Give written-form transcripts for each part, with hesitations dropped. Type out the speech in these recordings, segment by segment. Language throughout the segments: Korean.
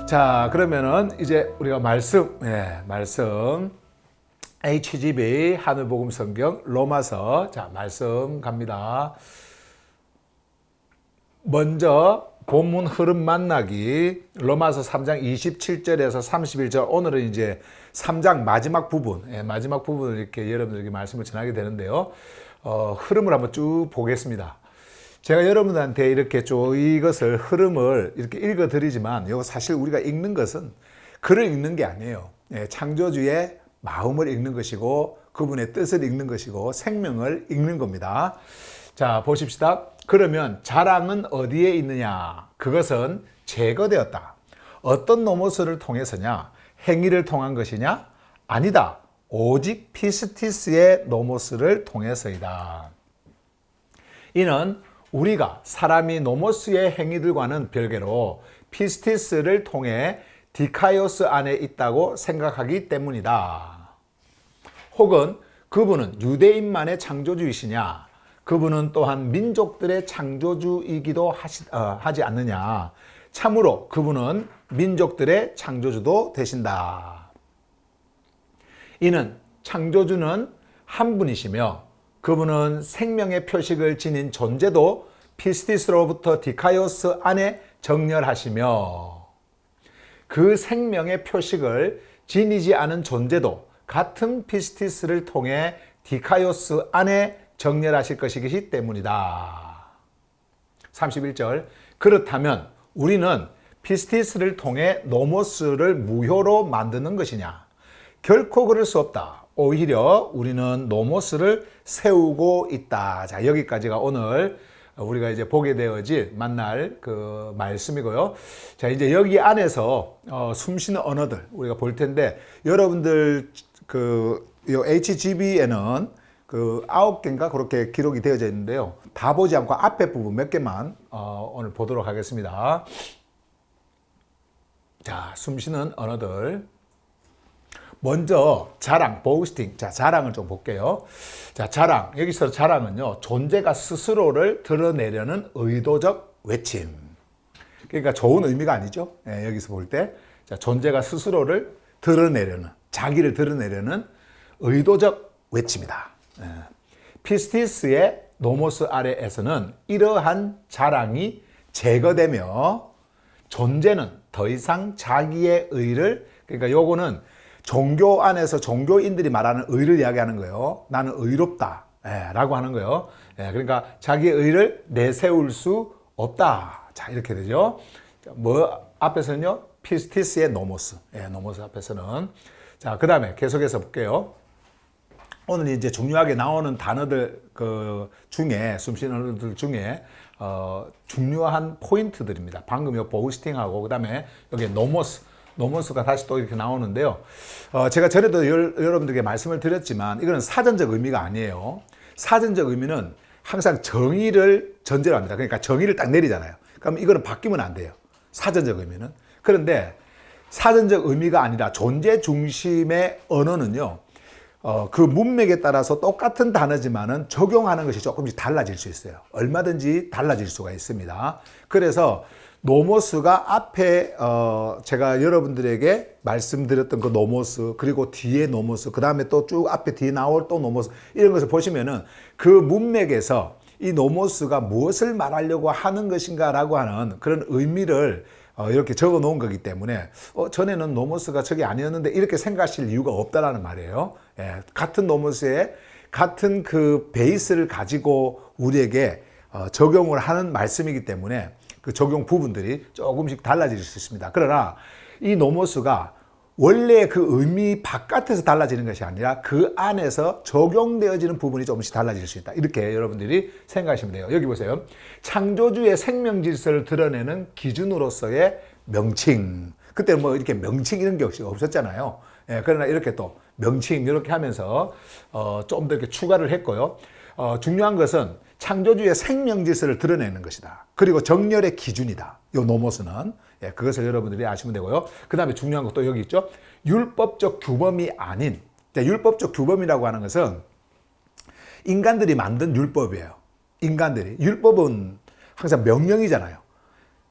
자, 그러면은 이제 우리가 말씀 HGB 하늘복음 성경 로마서, 자, 말씀 갑니다. 먼저 본문 흐름 만나기, 로마서 3장 27절에서 31절, 오늘은 이제 3장 마지막 부분을 이렇게 여러분들에게 말씀을 전하게 되는데요. 흐름을 한번 쭉 보겠습니다. 제가 여러분들한테 이렇게 이것을 흐름을 이렇게 읽어드리지만, 이거 사실 우리가 읽는 것은 글을 읽는 게 아니에요. 창조주의 마음을 읽는 것이고, 그분의 뜻을 읽는 것이고, 생명을 읽는 겁니다. 자, 보십시다. 그러면 자랑은 어디에 있느냐? 그것은 제거되었다. 어떤 노모스를 통해서냐? 행위를 통한 것이냐? 아니다. 오직 피스티스의 노모스를 통해서이다. 이는 우리가 사람이 노모스의 행위들과는 별개로 피스티스를 통해 디카이오스 안에 있다고 생각하기 때문이다. 혹은 그분은 유대인만의 창조주이시냐? 그분은 또한 민족들의 창조주이기도 하지 않느냐? 참으로 그분은 민족들의 창조주도 되신다. 이는 창조주는 한 분이시며 그분은 생명의 표식을 지닌 존재도 피스티스로부터 디카이오스 안에 정렬하시며, 그 생명의 표식을 지니지 않은 존재도 같은 피스티스를 통해 디카이오스 안에 정렬하실 것이기 때문이다. 31절, 그렇다면 우리는 피스티스를 통해 노모스를 무효로 만드는 것이냐? 결코 그럴 수 없다. 오히려 우리는 노모스를 세우고 있다. 자, 여기까지가 오늘 우리가 이제 보게 되어질 만날 그 말씀이고요. 자, 이제 여기 안에서 숨쉬는 언어들 우리가 볼 텐데, 여러분들 요 HGB에는 9개인가 그렇게 기록이 되어져 있는데요. 다 보지 않고 앞에 부분 몇 개만 오늘 보도록 하겠습니다. 자, 숨쉬는 언어들. 먼저 자랑, 보스팅. 자, 자랑을 좀 볼게요. 자, 자랑. 여기서 자랑은요, 존재가 스스로를 드러내려는 의도적 외침. 그러니까 좋은 의미가 아니죠. 여기서 볼 때. 자, 존재가 스스로를 드러내려는, 자기를 드러내려는 의도적 외침이다. 피스티스의 노모스 아래에서는 이러한 자랑이 제거되며 존재는 더 이상 자기의 의를, 그러니까 요거는 종교 안에서 종교인들이 말하는 의를 이야기하는 거예요. 나는 의롭다 라고 하는 거예요. 그러니까 자기의 의를 내세울 수 없다. 자, 이렇게 되죠. 뭐 앞에서는요, 피스티스의 노모스, 노모스 앞에서는. 자, 그 다음에 계속해서 볼게요. 오늘 이제 중요하게 나오는 단어들 중에, 숨쉬는 언어들 중에 중요한 포인트들입니다. 방금 요 보스팅하고 그 다음에 여기 노모스가 다시 또 이렇게 나오는데요. 제가 전에도 여러분들에게 말씀을 드렸지만, 이거는 사전적 의미가 아니에요. 사전적 의미는 항상 정의를 전제로 합니다. 그러니까 정의를 딱 내리잖아요. 그럼 이거는 바뀌면 안 돼요. 사전적 의미는. 그런데 사전적 의미가 아니라 존재 중심의 언어는요, 그 문맥에 따라서 똑같은 단어지만은 적용하는 것이 조금씩 달라질 수 있어요. 얼마든지 달라질 수가 있습니다. 그래서 노모스가 앞에 제가 여러분들에게 말씀드렸던 그 노모스, 그리고 뒤에 노모스, 그 다음에 또 쭉 앞에 뒤에 나올 또 노모스, 이런 것을 보시면은 그 문맥에서 이 노모스가 무엇을 말하려고 하는 것인가 라고 하는 그런 의미를 이렇게 적어 놓은 거기 때문에 전에는 노모스가 저게 아니었는데 이렇게 생각하실 이유가 없다라는 말이에요. 같은 노모스에 같은 그 베이스를 가지고 우리에게 적용을 하는 말씀이기 때문에 그 적용 부분들이 조금씩 달라질 수 있습니다. 그러나 이 노모스가 원래 그 의미 바깥에서 달라지는 것이 아니라 그 안에서 적용되어지는 부분이 조금씩 달라질 수 있다. 이렇게 여러분들이 생각하시면 돼요. 여기 보세요. 창조주의 생명 질서를 드러내는 기준으로서의 명칭. 그때 뭐 이렇게 명칭 이런 게 없었잖아요. 그러나 이렇게 또 명칭 이렇게 하면서 좀 더 이렇게 추가를 했고요. 중요한 것은 창조주의 생명 질서를 드러내는 것이다. 그리고 정렬의 기준이다. 요 노모스는. 예, 그것을 여러분들이 아시면 되고요. 그 다음에 중요한 것도 여기 있죠. 율법적 규범이 아닌, 율법적 규범이라고 하는 것은 인간들이 만든 율법이에요. 인간들이. 율법은 항상 명령이잖아요.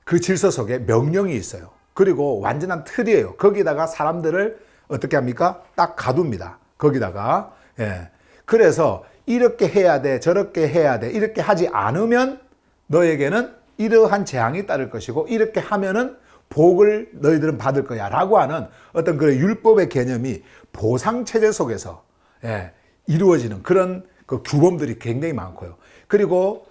그 질서 속에 명령이 있어요. 그리고 완전한 틀이에요. 거기다가 사람들을 어떻게 합니까? 딱 가둡니다. 거기다가. 예. 그래서 이렇게 해야 돼, 저렇게 해야 돼, 이렇게 하지 않으면 너에게는 이러한 재앙이 따를 것이고, 이렇게 하면은 복을 너희들은 받을 거야 라고 하는 어떤 그런 율법의 개념이 보상체제 속에서 이루어지는 그런 그 규범들이 굉장히 많고요. 그리고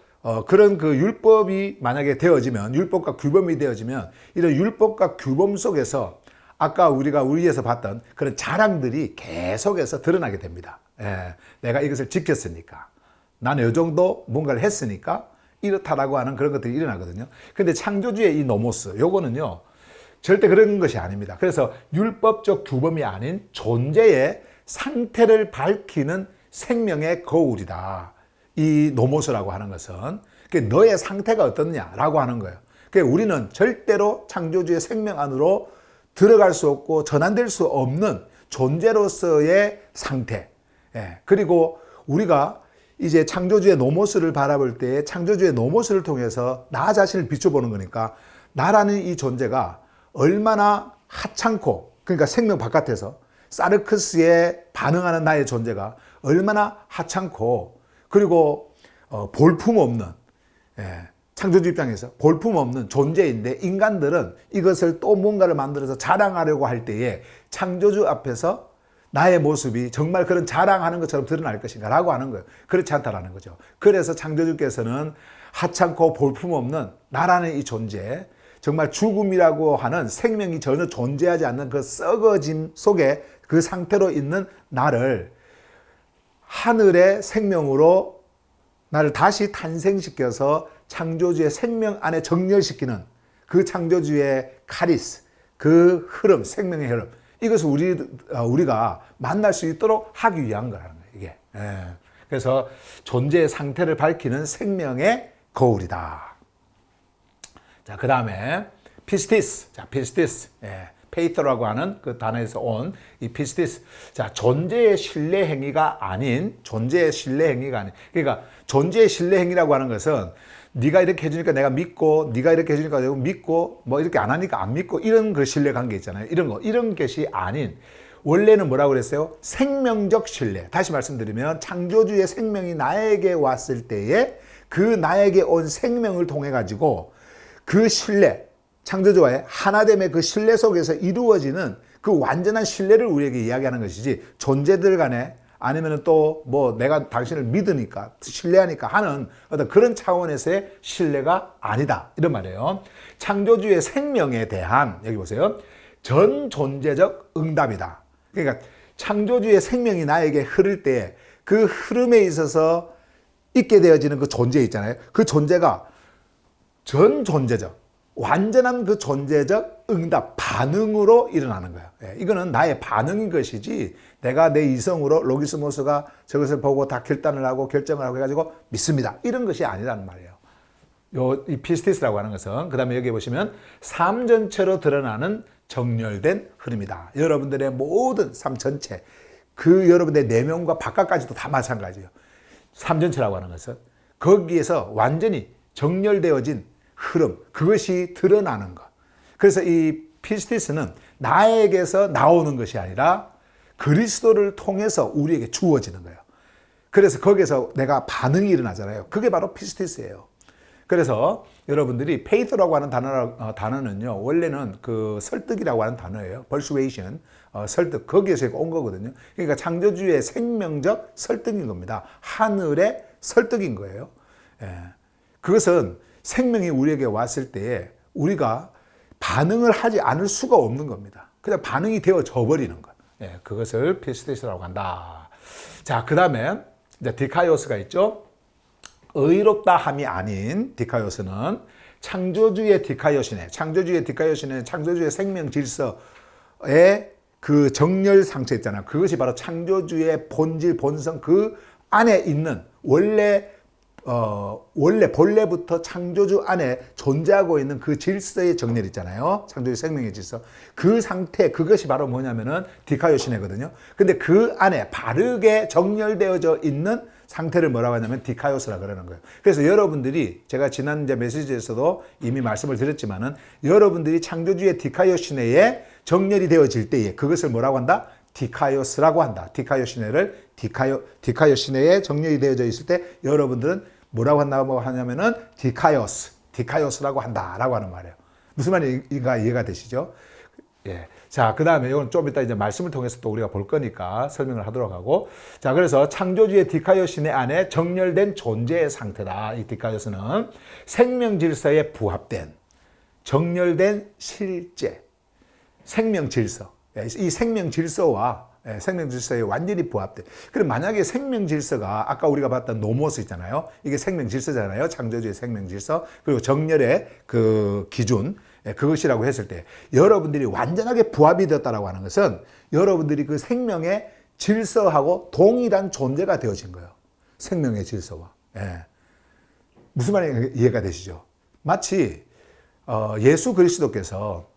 그런 그 율법이 만약에 되어지면, 율법과 규범이 되어지면, 이런 율법과 규범 속에서 아까 우리가 위에서 봤던 그런 자랑들이 계속해서 드러나게 됩니다. 내가 이것을 지켰으니까, 나는 이 정도 뭔가를 했으니까 이렇다라고 하는 그런 것들이 일어나거든요. 근데 창조주의 이 노모스, 요거는요, 절대 그런 것이 아닙니다. 그래서 율법적 규범이 아닌 존재의 상태를 밝히는 생명의 거울이다. 이 노모스라고 하는 것은 너의 상태가 어떻느냐라고 하는 거예요. 우리는 절대로 창조주의 생명 안으로 들어갈 수 없고 전환될 수 없는 존재로서의 상태. 그리고 우리가 이제 창조주의 노모스를 바라볼 때 창조주의 노모스를 통해서 나 자신을 비춰보는 거니까, 나라는 이 존재가 얼마나 하찮고, 그러니까 생명 바깥에서 사르크스에 반응하는 나의 존재가 얼마나 하찮고, 그리고 볼품없는, 창조주 입장에서 볼품없는 존재인데, 인간들은 이것을 또 뭔가를 만들어서 자랑하려고 할 때에 창조주 앞에서 나의 모습이 정말 그런 자랑하는 것처럼 드러날 것인가 라고 하는 거예요. 그렇지 않다라는 거죠. 그래서 창조주께서는 하찮고 볼품없는 나라는 이 존재, 정말 죽음이라고 하는 생명이 전혀 존재하지 않는 그 썩어짐 속에 그 상태로 있는 나를 하늘의 생명으로 나를 다시 탄생시켜서 창조주의 생명 안에 정렬시키는 그 창조주의 카리스, 그 흐름, 생명의 흐름, 이것을 우리가 만날 수 있도록 하기 위한 거라는 거예요, 이게. 그래서 존재의 상태를 밝히는 생명의 거울이다. 자, 그 다음에 피스티스. 자, 피스티스. 페이터라고 하는 그 단어에서 온 이 피스티스. 자, 존재의 신뢰 행위가 아닌, 그러니까 존재의 신뢰 행위라고 하는 것은 네가 이렇게 해주니까 내가 믿고, 네가 이렇게 해주니까 내가 믿고, 뭐 이렇게 안 하니까 안 믿고, 이런 그 신뢰 관계 있잖아요. 이런 것이 아닌, 원래는 뭐라고 그랬어요? 생명적 신뢰. 다시 말씀드리면 창조주의 생명이 나에게 왔을 때에 그 나에게 온 생명을 통해 가지고 그 신뢰, 창조주와의 하나됨의 그 신뢰 속에서 이루어지는 그 완전한 신뢰를 우리에게 이야기하는 것이지, 존재들 간에 아니면 또 뭐 내가 당신을 믿으니까, 신뢰하니까 하는 어떤 그런 차원에서의 신뢰가 아니다, 이런 말이에요. 창조주의 생명에 대한, 여기 보세요, 전 존재적 응답이다. 그러니까 창조주의 생명이 나에게 흐를 때 그 흐름에 있어서 있게 되어지는 그 존재 있잖아요. 그 존재가 전 존재적, 완전한 그 존재적 응답, 반응으로 일어나는 거예요. 이거는 나의 반응인 것이지, 내가 내 이성으로 로기스모스가 저것을 보고 다 결단을 하고 결정을 하고 해가지고 믿습니다, 이런 것이 아니라는 말이에요. 이 피스티스라고 하는 것은, 그 다음에 여기 보시면 삶 전체로 드러나는 정렬된 흐름이다. 여러분들의 모든 삶 전체, 그 여러분의 내면과 바깥까지도 다 마찬가지예요. 삶 전체라고 하는 것은 거기에서 완전히 정렬되어진 흐름, 그것이 드러나는 것. 그래서 이 피스티스는 나에게서 나오는 것이 아니라 그리스도를 통해서 우리에게 주어지는 거예요. 그래서 거기에서 내가 반응이 일어나잖아요. 그게 바로 피스티스예요. 그래서 여러분들이 페이트라고 하는 단어는요, 원래는 그 설득이라고 하는 단어예요. persuasion, 설득, 거기에서 온 거거든요. 그러니까 창조주의 생명적 설득인 겁니다. 하늘의 설득인 거예요. 그것은 생명이 우리에게 왔을 때에 우리가 반응을 하지 않을 수가 없는 겁니다. 그냥 반응이 되어져 버리는 것. 그것을 피스티스라고 한다. 자, 그 다음에 이제 디카이오스가 있죠. 의롭다 함이 아닌 디카이오스는 창조주의 디카이오시네. 창조주의 디카이오시네. 창조주의 생명 질서의 그 정렬 상태 있잖아요. 그것이 바로 창조주의 본질, 본성, 그 안에 있는 원래 원래 본래부터 창조주 안에 존재하고 있는 그 질서의 정렬 있잖아요. 창조주 생명의 질서. 그 상태, 그것이 바로 뭐냐면은 디카요시네거든요. 근데 그 안에 바르게 정렬되어져 있는 상태를 뭐라고 하냐면 디카요스라 그러는 거예요. 그래서 여러분들이 제가 지난 이제 메시지에서도 이미 말씀을 드렸지만은 여러분들이 창조주의 디카요시네에 정렬이 되어질 때에 그것을 뭐라고 한다? 디카요스라고 한다. 디카요시네를 디카요시네에 정렬이 되어져 있을 때 여러분들은 뭐라고 한다고 하냐면은 디카요스라고 한다라고 하는 말이에요. 무슨 말인가 이해가 되시죠? 예. 자, 그 다음에 이건 좀 이따 이제 말씀을 통해서 또 우리가 볼 거니까 설명을 하도록 하고. 자, 그래서 창조주의 디카요시네 안에 정렬된 존재의 상태다. 이 디카요스는 생명 질서에 부합된, 정렬된 실제, 생명 질서. 이 생명 질서와 생명 질서에 완전히 부합돼. 그럼 만약에 생명 질서가 아까 우리가 봤던 노모스 있잖아요. 이게 생명 질서잖아요. 창조주의 생명 질서. 그리고 정렬의 그 기준. 그것이라고 했을 때 여러분들이 완전하게 부합이 되었다라고 하는 것은 여러분들이 그 생명의 질서하고 동일한 존재가 되어진 거예요. 생명의 질서와. 무슨 말인지 이해가 되시죠? 마치 예수 그리스도께서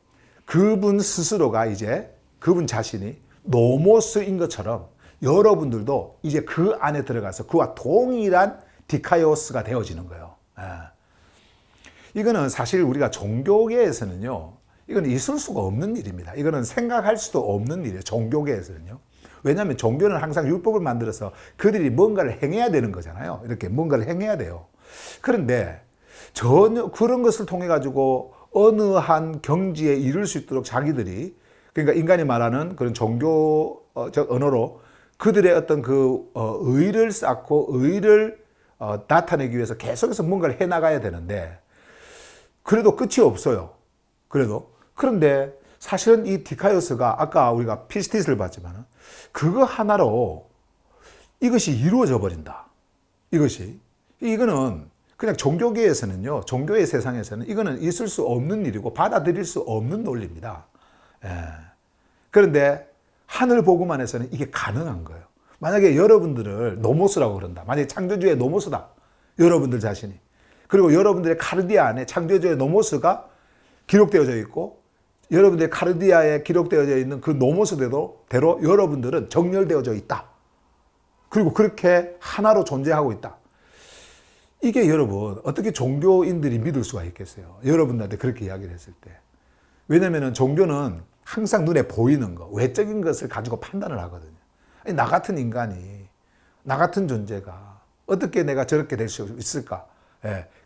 그분 스스로가 이제 그분 자신이 노모스인 것처럼 여러분들도 이제 그 안에 들어가서 그와 동일한 디카이오스가 되어지는 거예요. 이거는 사실 우리가 종교계에서는요, 이건 있을 수가 없는 일입니다. 이거는 생각할 수도 없는 일이에요. 종교계에서는요. 왜냐하면 종교는 항상 율법을 만들어서 그들이 뭔가를 행해야 되는 거잖아요. 이렇게 뭔가를 행해야 돼요. 그런데 전혀 그런 것을 통해 가지고 어느 한 경지에 이룰 수 있도록 자기들이, 그러니까 인간이 말하는 그런 종교적 언어로 그들의 어떤 그 의를 쌓고 의를 나타내기 위해서 계속해서 뭔가를 해나가야 되는데 그래도 끝이 없어요. 그런데 사실은 이 디카이오스가 아까 우리가 피스티스를 봤지만 그거 하나로 이것이 이루어져 버린다. 이거는 그냥 종교계에서는요, 종교의 세상에서는 이거는 있을 수 없는 일이고 받아들일 수 없는 논리입니다. 그런데 하늘 복음 안에서는 이게 가능한 거예요. 만약에 여러분들을 노모스라고 그런다. 만약에 창조주의 노모스다. 여러분들 자신이. 그리고 여러분들의 카르디아 안에 창조주의 노모스가 기록되어져 있고 여러분들의 카르디아에 기록되어져 있는 그 노모스대로 여러분들은 정렬되어져 있다. 그리고 그렇게 하나로 존재하고 있다. 이게 여러분 어떻게 종교인들이 믿을 수가 있겠어요? 여러분들한테 그렇게 이야기를 했을 때. 왜냐하면 종교는 항상 눈에 보이는 거, 외적인 것을 가지고 판단을 하거든요. 아니, 나 같은 인간이, 나 같은 존재가 어떻게 내가 저렇게 될 수 있을까?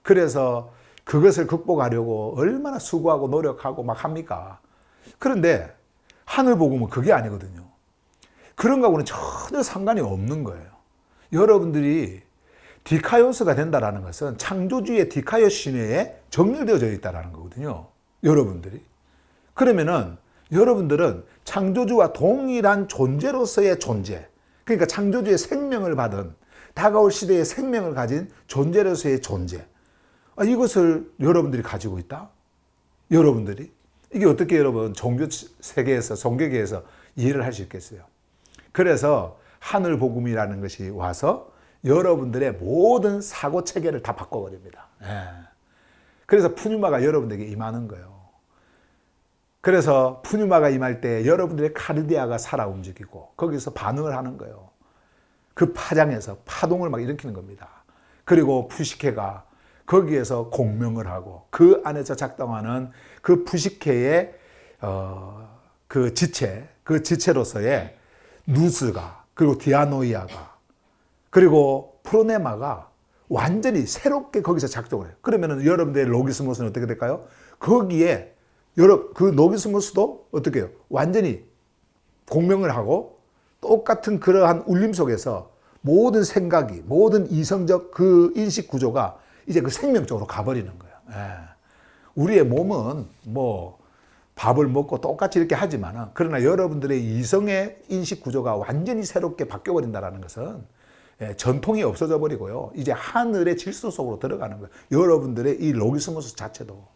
그래서 그것을 극복하려고 얼마나 수고하고 노력하고 막 합니까? 그런데 하늘 복음은 그게 아니거든요. 그런 거하고는 전혀 상관이 없는 거예요. 여러분들이 디카이오스가 된다는 것은 창조주의 디카이오시네에 정렬되어져 있다는 거거든요. 여러분들이. 그러면은 여러분들은 창조주와 동일한 존재로서의 존재, 그러니까 창조주의 생명을 받은 다가올 시대의 생명을 가진 존재로서의 존재, 이것을 여러분들이 가지고 있다? 여러분들이? 이게 어떻게 여러분 종교 세계에서, 종교계에서 이해를 할 수 있겠어요? 그래서 하늘 복음이라는 것이 와서 여러분들의 모든 사고 체계를 다 바꿔버립니다. 그래서 푸뉴마가 여러분들에게 임하는 거예요. 그래서 푸뉴마가 임할 때 여러분들의 카르디아가 살아 움직이고 거기서 반응을 하는 거예요. 그 파장에서 파동을 막 일으키는 겁니다. 그리고 푸시케가 거기에서 공명을 하고 그 안에서 작동하는 그 푸시케의 그 지체로서의 누스가, 그리고 디아노이아가, 그리고 프로네마가 완전히 새롭게 거기서 작동을 해요. 그러면 여러분들의 로기스모스는 어떻게 될까요? 거기에 그 로기스모스도 어떻게 해요? 완전히 공명을 하고 똑같은 그러한 울림 속에서 모든 생각이, 모든 이성적 그 인식 구조가 이제 그 생명 쪽으로 가버리는 거예요. 우리의 몸은 뭐 밥을 먹고 똑같이 이렇게 하지만, 그러나 여러분들의 이성의 인식 구조가 완전히 새롭게 바뀌어버린다는 것은 전통이 없어져 버리고요. 이제 하늘의 질서 속으로 들어가는 거예요. 여러분들의 이 로기스모스 자체도.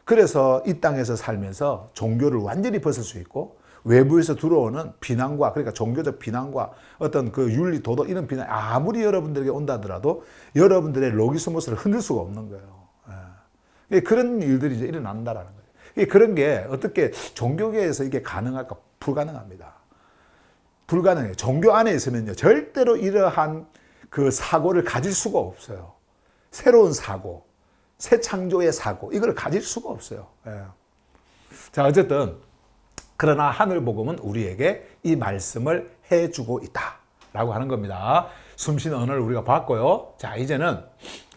그래서 이 땅에서 살면서 종교를 완전히 벗을 수 있고 외부에서 들어오는 비난과, 그러니까 종교적 비난과 어떤 그 윤리, 도덕 이런 비난, 아무리 여러분들에게 온다 하더라도 여러분들의 로기스모스를 흔들 수가 없는 거예요. 예. 그런 일들이 이제 일어난다라는 거예요. 그런 게 어떻게 종교계에서 이게 가능할까? 불가능합니다. 불가능해요. 종교 안에 있으면요, 절대로 이러한 그 사고를 가질 수가 없어요. 새로운 사고, 새 창조의 사고, 이걸 가질 수가 없어요. 예. 자, 어쨌든 그러나 하늘복음은 우리에게 이 말씀을 해주고 있다라고 하는 겁니다. 숨쉬는 언어를 우리가 봤고요. 자, 이제는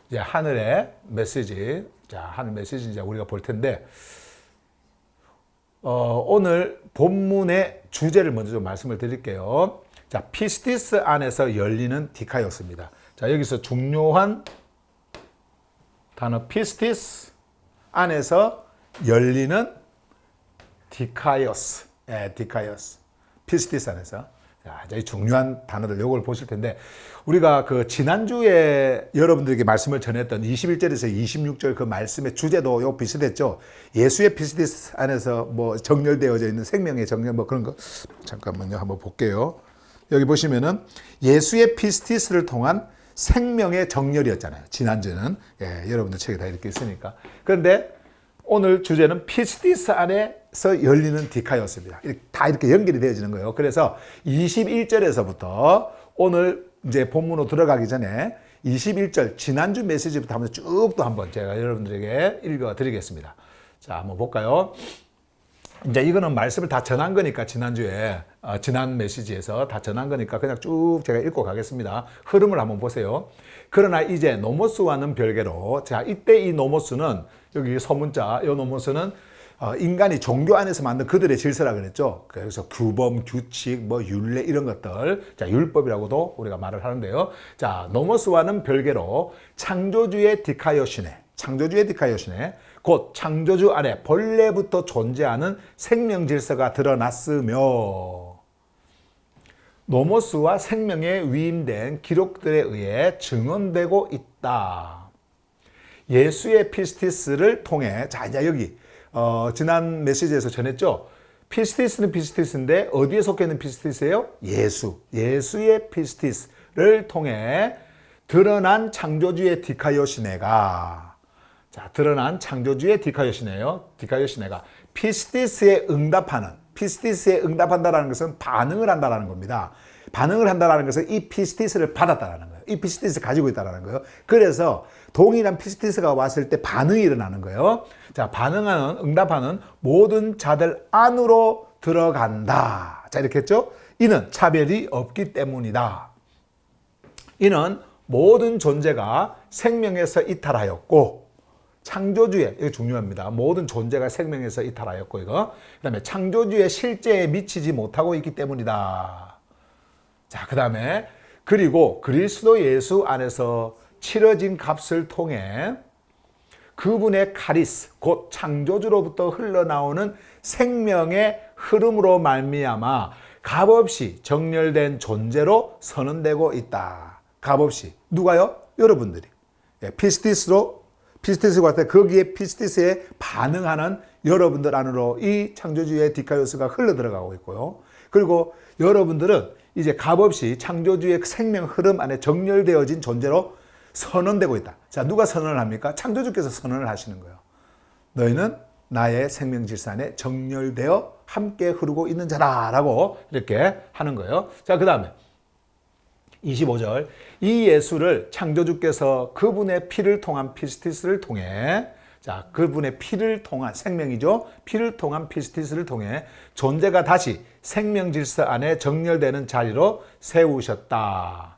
이제 하늘의 메시지, 자, 하늘 메시지 이제 우리가 볼 텐데, 오늘 본문의 주제를 먼저 좀 말씀을 드릴게요. 자, 피스티스 안에서 열리는 디카이오스입니다. 자, 여기서 중요한 단어 피스티스 안에서 열리는 디카이오스. 예, 디카이오스. 피스티스 안에서. 자, 이 중요한 단어들 요걸 보실 텐데, 우리가 그 지난주에 여러분들에게 말씀을 전했던 21절에서 26절 그 말씀의 주제도 요 비슷했죠. 예수의 피스티스 안에서 뭐 정렬되어져 있는 생명의 정렬 뭐 그런 거. 잠깐만요. 한번 볼게요. 여기 보시면은 예수의 피스티스를 통한 생명의 정렬이었잖아요. 지난주는. 예, 여러분들 책에 다 이렇게 있으니까. 그런데 오늘 주제는 피스티스 안에서 열리는 디카이오스입니다. 다 이렇게 연결이 되어지는 거예요. 그래서 21절에서부터 오늘 이제 본문으로 들어가기 전에 21절 지난주 메시지부터 한번 쭉 또 한번 제가 여러분들에게 읽어 드리겠습니다. 자, 한번 볼까요? 이제 이거는 말씀을 다 전한 거니까 지난주에 지난 메시지에서 다 전한 거니까 그냥 쭉 제가 읽고 가겠습니다. 흐름을 한번 보세요. 그러나 이제 노모스와는 별개로, 자, 이때 이 노모스는 여기 소문자, 이 노모스는 인간이 종교 안에서 만든 그들의 질서라 그랬죠. 그래서 규범, 규칙, 뭐 율례 이런 것들, 자, 율법이라고도 우리가 말을 하는데요. 자, 노모스와는 별개로 창조주의 디카이오시네, 창조주의 디카이오시네, 곧 창조주 안에 본래부터 존재하는 생명 질서가 드러났으며 노모스와 생명에 위임된 기록들에 의해 증언되고 있다. 예수의 피스티스를 통해, 자, 이제 여기 지난 메시지에서 전했죠. 피스티스는 피스티스인데 어디에 속해 있는 피스티스예요? 예수. 예수의 피스티스를 통해 드러난 창조주의 디카이오시네가, 자, 드러난 창조주의 디카이오시네요. 디카이오시네가 피스티스에 응답하는, 피스티스에 응답한다라는 것은 반응을 한다라는 겁니다. 반응을 한다라는 것은 이 피스티스를 받았다라는 거예요. 이 피스티스를 가지고 있다라는 거예요. 그래서 동일한 피스티스가 왔을 때 반응이 일어나는 거예요. 자, 반응하는, 응답하는 모든 자들 안으로 들어간다. 자, 이렇게 했죠? 이는 차별이 없기 때문이다. 이는 모든 존재가 생명에서 이탈하였고, 창조주의, 이거 중요합니다. 모든 존재가 생명에서 이탈하였고, 이거. 그 다음에 창조주의 실제에 미치지 못하고 있기 때문이다. 자, 그 다음에, 그리고 그리스도 예수 안에서 치러진 값을 통해 그분의 카리스, 곧 창조주로부터 흘러나오는 생명의 흐름으로 말미암아 값없이 정렬된 존재로 선언되고 있다. 값없이. 누가요? 여러분들이. 피스티스가 왔을 때 거기에 피스티스에 반응하는 여러분들 안으로 이 창조주의 디카이오스가 흘러들어가고 있고요. 그리고 여러분들은 이제 값없이 창조주의 생명 흐름 안에 정렬되어진 존재로 선언되고 있다. 자, 누가 선언을 합니까? 창조주께서 선언을 하시는 거예요. 너희는 나의 생명 질서 안에 정렬되어 함께 흐르고 있는 자라라고 이렇게 하는 거예요. 자, 그 다음에 25절. 이 예수를 창조주께서 그분의 피를 통한 피스티스를 통해, 자, 그분의 피를 통한 생명이죠. 피를 통한 피스티스를 통해 존재가 다시 생명 질서 안에 정렬되는 자리로 세우셨다.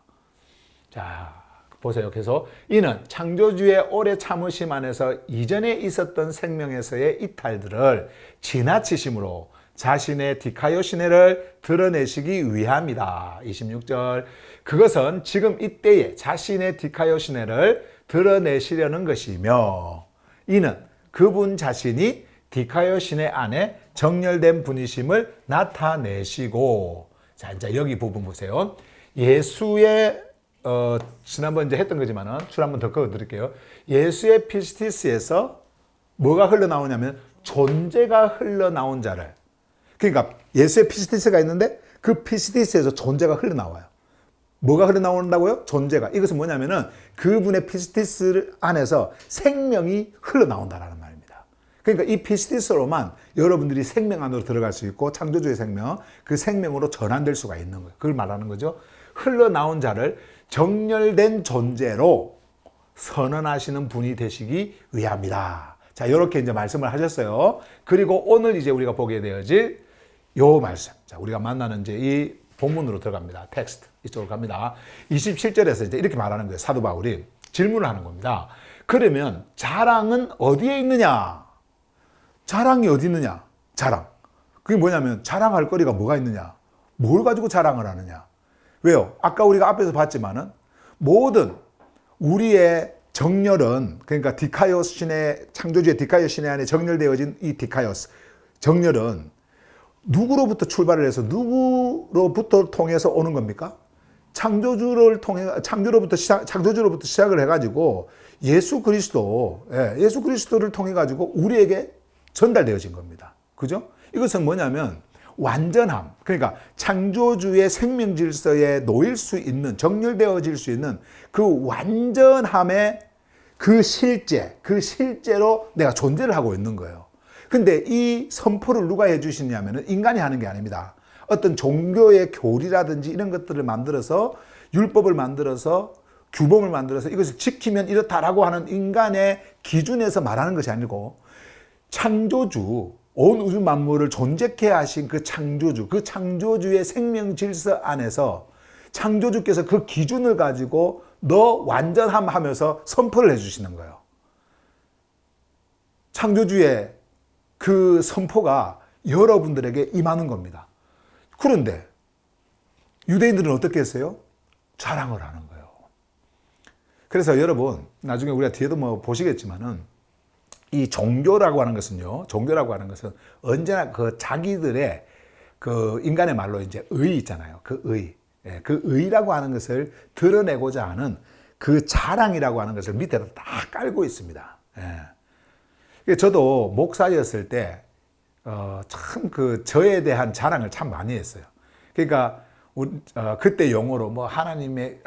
자, 보세요. 계속 이는 창조주의 오래 참으심 안에서 이전에 있었던 생명에서의 이탈들을 지나치심으로 자신의 디카이오시네를 드러내시기 위함이다. 26절. 그것은 지금 이때에 자신의 디카이오시네를 드러내시려는 것이며 이는 그분 자신이 디카이오시네 안에 정렬된 분이심을 나타내시고, 자, 이제 여기 부분 보세요. 예수의 지난번 이제 했던 거지만은 줄 한번 더 그어 드릴게요. 예수의 피스티스에서 뭐가 흘러나오냐면 존재가 흘러나온 자를, 그러니까 예수의 피스티스가 있는데 그 피스티스에서 존재가 흘러나와요. 뭐가 흘러나온다고요? 존재가. 이것은 뭐냐면은 그분의 피스티스 안에서 생명이 흘러나온다라는 말입니다. 그러니까 이 피스티스로만 여러분들이 생명 안으로 들어갈 수 있고 창조주의 생명, 그 생명으로 전환될 수가 있는 거예요. 그걸 말하는 거죠. 흘러나온 자를 정렬된 존재로 선언하시는 분이 되시기 위함이다. 자, 이렇게 이제 말씀을 하셨어요. 그리고 오늘 이제 우리가 보게 되어질 요 말씀. 자, 우리가 만나는 이제 이 본문으로 들어갑니다. 텍스트. 이쪽으로 갑니다. 27절에서 이제 이렇게 말하는 거예요. 사도 바울이 질문을 하는 겁니다. 그러면 자랑은 어디에 있느냐? 자랑이 어디 있느냐? 자랑. 그게 뭐냐면 자랑할 거리가 뭐가 있느냐? 뭘 가지고 자랑을 하느냐? 왜요? 아까 우리가 앞에서 봤지만은 모든 우리의 정렬은, 그러니까 디카이오스 신의, 창조주의 디카이오스 신의 안에 정렬되어진 이 디카이오스 정렬은 누구로부터 출발을 해서 누구로부터 통해서 오는 겁니까? 창조주로부터 시작을 해가지고 예수 그리스도를 통해 가지고 우리에게 전달되어진 겁니다. 그죠? 이것은 뭐냐면 완전함, 그러니까 창조주의 생명 질서에 놓일 수 있는, 정렬되어질 수 있는 그 완전함의 그 실제로 내가 존재를 하고 있는 거예요. 근데 이 선포를 누가 해주시냐면은 인간이 하는 게 아닙니다. 어떤 종교의 교리라든지 이런 것들을 만들어서, 율법을 만들어서, 규범을 만들어서 이것을 지키면 이렇다라고 하는 인간의 기준에서 말하는 것이 아니고, 창조주, 온 우주 만물을 존재케 하신 그 창조주, 그 창조주의 생명 질서 안에서 창조주께서 그 기준을 가지고 너 완전함 하면서 선포를 해주시는 거예요. 창조주의 그 선포가 여러분들에게 임하는 겁니다. 그런데 유대인들은 어떻게 했어요? 자랑을 하는 거예요. 그래서 여러분, 나중에 우리가 뒤에도 뭐 보시겠지만은 이 종교라고 하는 것은요, 언제나 그 자기들의 그 인간의 말로 이제 의 있잖아요. 그 의. 예, 그 의라고 하는 것을 드러내고자 하는 그 자랑이라고 하는 것을 밑에다 다 깔고 있습니다. 예. 저도 목사였을 때, 참 그 저에 대한 자랑을 참 많이 했어요. 그러니까, 그때 용어로 뭐 하나님이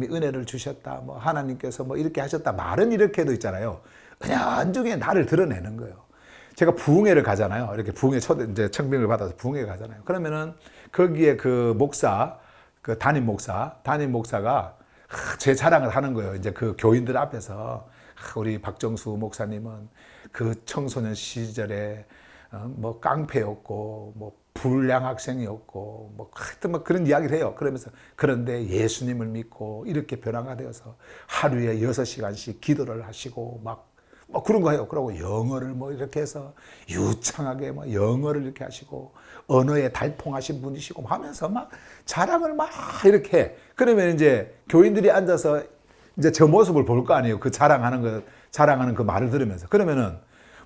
은혜를 주셨다, 뭐 하나님께서 뭐 이렇게 하셨다, 말은 이렇게도 있잖아요. 그냥 안중에 나를 드러내는 거예요. 제가 부흥회를 가잖아요. 이렇게 부흥회 이제 청빙을 받아서 부흥회 가잖아요. 그러면은 거기에 그 목사, 그 담임 목사가 제 자랑을 하는 거예요. 이제 그 교인들 앞에서 우리 박정수 목사님은 그 청소년 시절에 뭐 깡패였고 뭐 불량 학생이었고 뭐 하여튼 뭐 그런 이야기를 해요. 그러면서 그런데 예수님을 믿고 이렇게 변화가 되어서 하루에 6시간씩 기도를 하시고 막 뭐 그런 거 해요. 그러고 영어를 뭐 이렇게 해서 유창하게 뭐 영어를 이렇게 하시고 언어에 달통하신 분이시고 하면서 막 자랑을 막 이렇게 해. 그러면 이제 교인들이 앉아서 이제 저 모습을 볼 거 아니에요. 그 자랑하는 그 말을 들으면서. 그러면은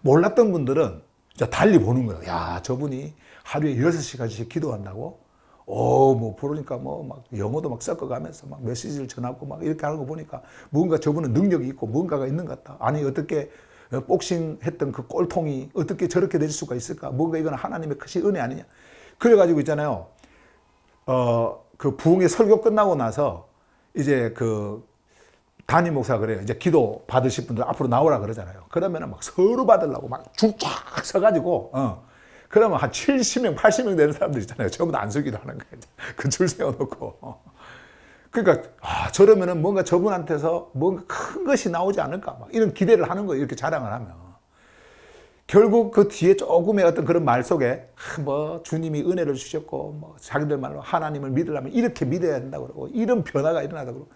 몰랐던 분들은 이제 달리 보는 거예요. 야, 저분이 하루에 6시간씩 기도한다고? 뭐, 그러니까 뭐, 막, 영어도 막 섞어가면서 막 메시지를 전하고 막 이렇게 하는 거 보니까 뭔가 저분은 능력이 있고 뭔가가 있는 것 같다. 아니, 어떻게 복싱 했던 그 꼴통이 어떻게 저렇게 될 수가 있을까? 뭔가 이건 하나님의 크신 은혜 아니냐? 그래가지고 있잖아요. 그 부흥의 설교 끝나고 나서 이제 그 담임 목사가 그래요. 이제 기도 받으실 분들 앞으로 나오라 그러잖아요. 그러면은 막 서로 받으려고 막 쭉 쫙 서가지고, 그러면 한 70명, 80명 되는 사람들 있잖아요. 전부 다 안수기도 하는 거예요. 그 줄 세워놓고. 그러니까, 저러면은 뭔가 저분한테서 뭔가 큰 것이 나오지 않을까. 막 이런 기대를 하는 거예요. 이렇게 자랑을 하면. 결국 그 뒤에 조금의 어떤 그런 말 속에, 뭐, 주님이 은혜를 주셨고, 뭐, 자기들 말로 하나님을 믿으려면 이렇게 믿어야 된다고 그러고, 이런 변화가 일어나다고 그러고,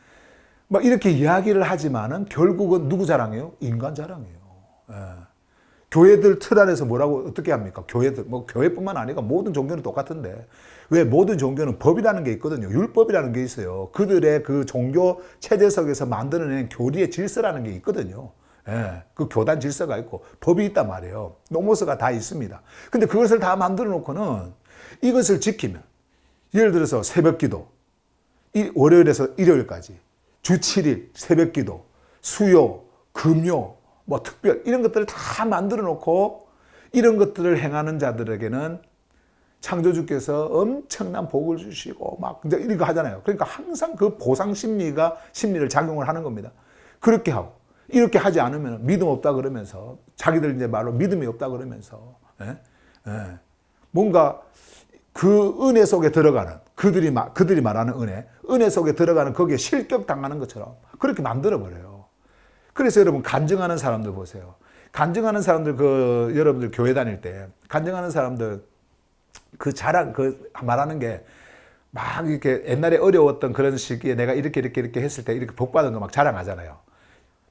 막 이렇게 이야기를 하지만은 결국은 누구 자랑이에요? 인간 자랑이에요. 예. 교회들 틀 안에서 뭐라고 어떻게 합니까? 교회들 뭐 교회뿐만 아니라 모든 종교는 똑같은데 왜 모든 종교는 법이라는 게 있거든요. 율법이라는 게 있어요. 그들의 그 종교 체제 속에서 만들어낸 교리의 질서라는 게 있거든요. 예, 그 교단 질서가 있고 법이 있단 말이에요. 노모스가 다 있습니다. 근데 그것을 다 만들어 놓고는 이것을 지키면 예를 들어서 새벽기도 월요일에서 일요일까지 주 7일 새벽기도 수요 금요 뭐 특별 이런 것들을 다 만들어 놓고 이런 것들을 행하는 자들에게는 창조주께서 엄청난 복을 주시고 막 이제 이거 하잖아요. 그러니까 항상 그 보상 심리를 작용을 하는 겁니다. 그렇게 하고 이렇게 하지 않으면 믿음 없다 그러면서 자기들 이제 말로 믿음이 없다 그러면서 뭔가 그 은혜 속에 들어가는 그들이 말하는 은혜 속에 들어가는 거기에 실격당하는 것처럼 그렇게 만들어 버려요. 그래서 여러분 간증하는 사람들 보세요. 간증하는 사람들 여러분들 교회 다닐 때 간증하는 사람들 그 자랑 말하는 게 막 이렇게 옛날에 어려웠던 그런 시기에 내가 이렇게 했을 때 이렇게 복 받은 거 막 자랑하잖아요.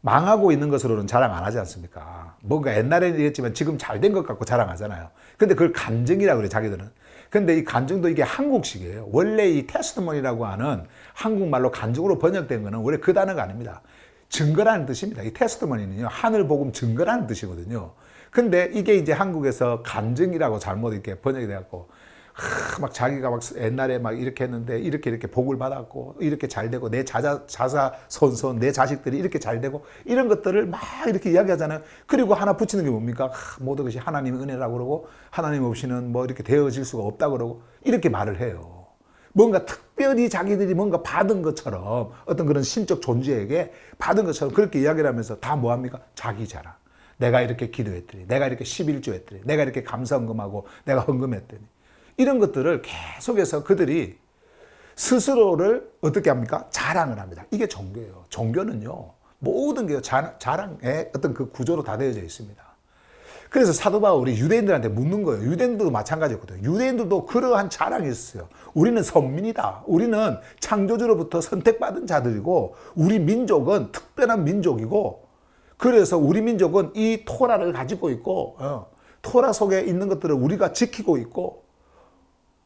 망하고 있는 것으로는 자랑 안 하지 않습니까? 뭔가 옛날에는 이랬지만 지금 잘 된 것 같고 자랑하잖아요. 근데 그걸 간증이라고 그래, 자기들은. 근데 이 간증도 이게 한국식이에요. 원래 이 테스트머니라고 하는 한국말로 간증으로 번역된 거는 원래 그 단어가 아닙니다. 증거라는 뜻입니다. 이 테스트머니는요, 하늘 복음 증거라는 뜻이거든요. 근데 이게 이제 한국에서 간증이라고 잘못 이렇게 번역이 돼갖고, 막 자기가 막 옛날에 막 이렇게 했는데 이렇게 복을 받았고 이렇게 잘 되고 내 자손 내 자식들이 이렇게 잘 되고 이런 것들을 막 이렇게 이야기하잖아요. 그리고 하나 붙이는 게 뭡니까? 모든 것이 하나님의 은혜라고 그러고 하나님 없이는 뭐 이렇게 되어질 수가 없다 그러고 이렇게 말을 해요. 뭔가 특별히 자기들이 뭔가 받은 것처럼 어떤 그런 신적 존재에게 받은 것처럼 그렇게 이야기를 하면서 다 뭐합니까? 자기 자랑. 내가 이렇게 기도했더니, 내가 이렇게 11조 했더니, 내가 이렇게 감사헌금하고 내가 헌금했더니 이런 것들을 계속해서 그들이 스스로를 어떻게 합니까? 자랑을 합니다. 이게 종교예요. 종교는요, 모든 게 자랑의 어떤 그 구조로 다 되어져 있습니다. 그래서 사도 바울이 유대인들한테 묻는 거예요. 유대인들도 마찬가지였거든요. 유대인들도 그러한 자랑이 있어요. 우리는 선민이다. 우리는 창조주로부터 선택받은 자들이고 우리 민족은 특별한 민족이고 그래서 우리 민족은 이 토라를 가지고 있고 토라 속에 있는 것들을 우리가 지키고 있고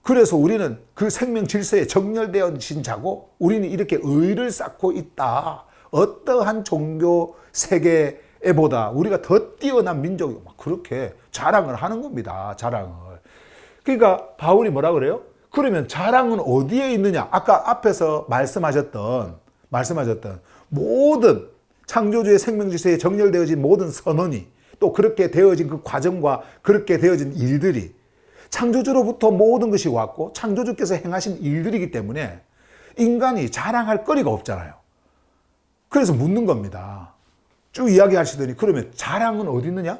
그래서 우리는 그 생명 질서에 정렬되어진 자고 우리는 이렇게 의를 쌓고 있다. 어떠한 종교 세계보다 우리가 더 뛰어난 민족이고 막 그렇게 자랑을 하는 겁니다. 자랑을. 그러니까 바울이 뭐라 그래요? 그러면 자랑은 어디에 있느냐? 아까 앞에서 말씀하셨던 모든 창조주의 생명 질서에 정렬되어진 모든 선언이 또 그렇게 되어진 그 과정과 그렇게 되어진 일들이 창조주로부터 모든 것이 왔고 창조주께서 행하신 일들이기 때문에 인간이 자랑할 거리가 없잖아요. 그래서 묻는 겁니다. 쭉 이야기하시더니 그러면 자랑은 어디 있느냐?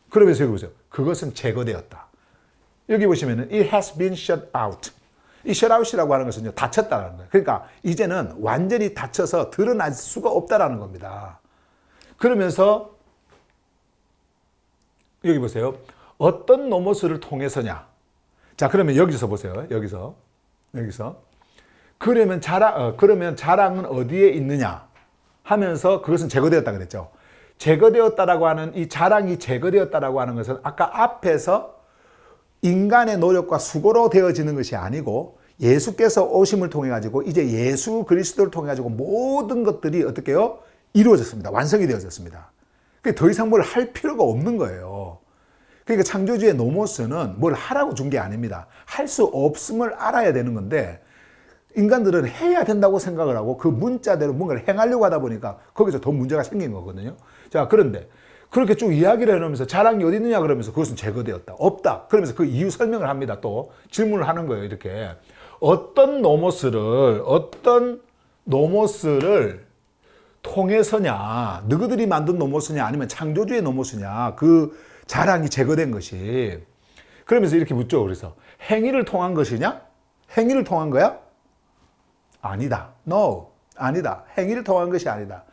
그러면서 여기 보세요. 그것은 제거되었다. 여기 보시면은 it has been shut out. 이 shut out이라고 하는 것은요, 닫혔다는 거예요. 그러니까 이제는 완전히 닫혀서 드러날 수가 없다라는 겁니다. 그러면서 여기 보세요. 어떤 노모스를 통해서냐? 자, 그러면 여기서 보세요. 여기서. 그러면 자랑은 어디에 있느냐? 하면서 그것은 제거되었다 그랬죠. 제거되었다라고 하는 이 자랑이 제거되었다라고 하는 것은 아까 앞에서 인간의 노력과 수고로 되어지는 것이 아니고 예수께서 오심을 통해 가지고 이제 예수 그리스도를 통해 가지고 모든 것들이 어떻게 해요? 이루어졌습니다. 완성이 되어졌습니다. 더 이상 뭘 할 필요가 없는 거예요. 그러니까 창조주의 노모스는 뭘 하라고 준 게 아닙니다. 할 수 없음을 알아야 되는 건데 인간들은 해야 된다고 생각을 하고 그 문자대로 뭔가를 행하려고 하다 보니까 거기서 더 문제가 생긴 거거든요. 자, 그런데 그렇게 쭉 이야기를 해놓으면서 자랑이 어디 있느냐 그러면서 그것은 제거되었다. 없다. 그러면서 그 이유 설명을 합니다. 또 질문을 하는 거예요. 이렇게. 어떤 노모스를 통해서냐, 너희들이 만든 노모스냐 아니면 창조주의 노모스냐, 그 자랑이 제거된 것이. 그러면서 이렇게 묻죠. 그래서 행위를 통한 것이냐? 행위를 통한 거야? 아니다. No. 아니다. 행위를 통한 것이 아니다.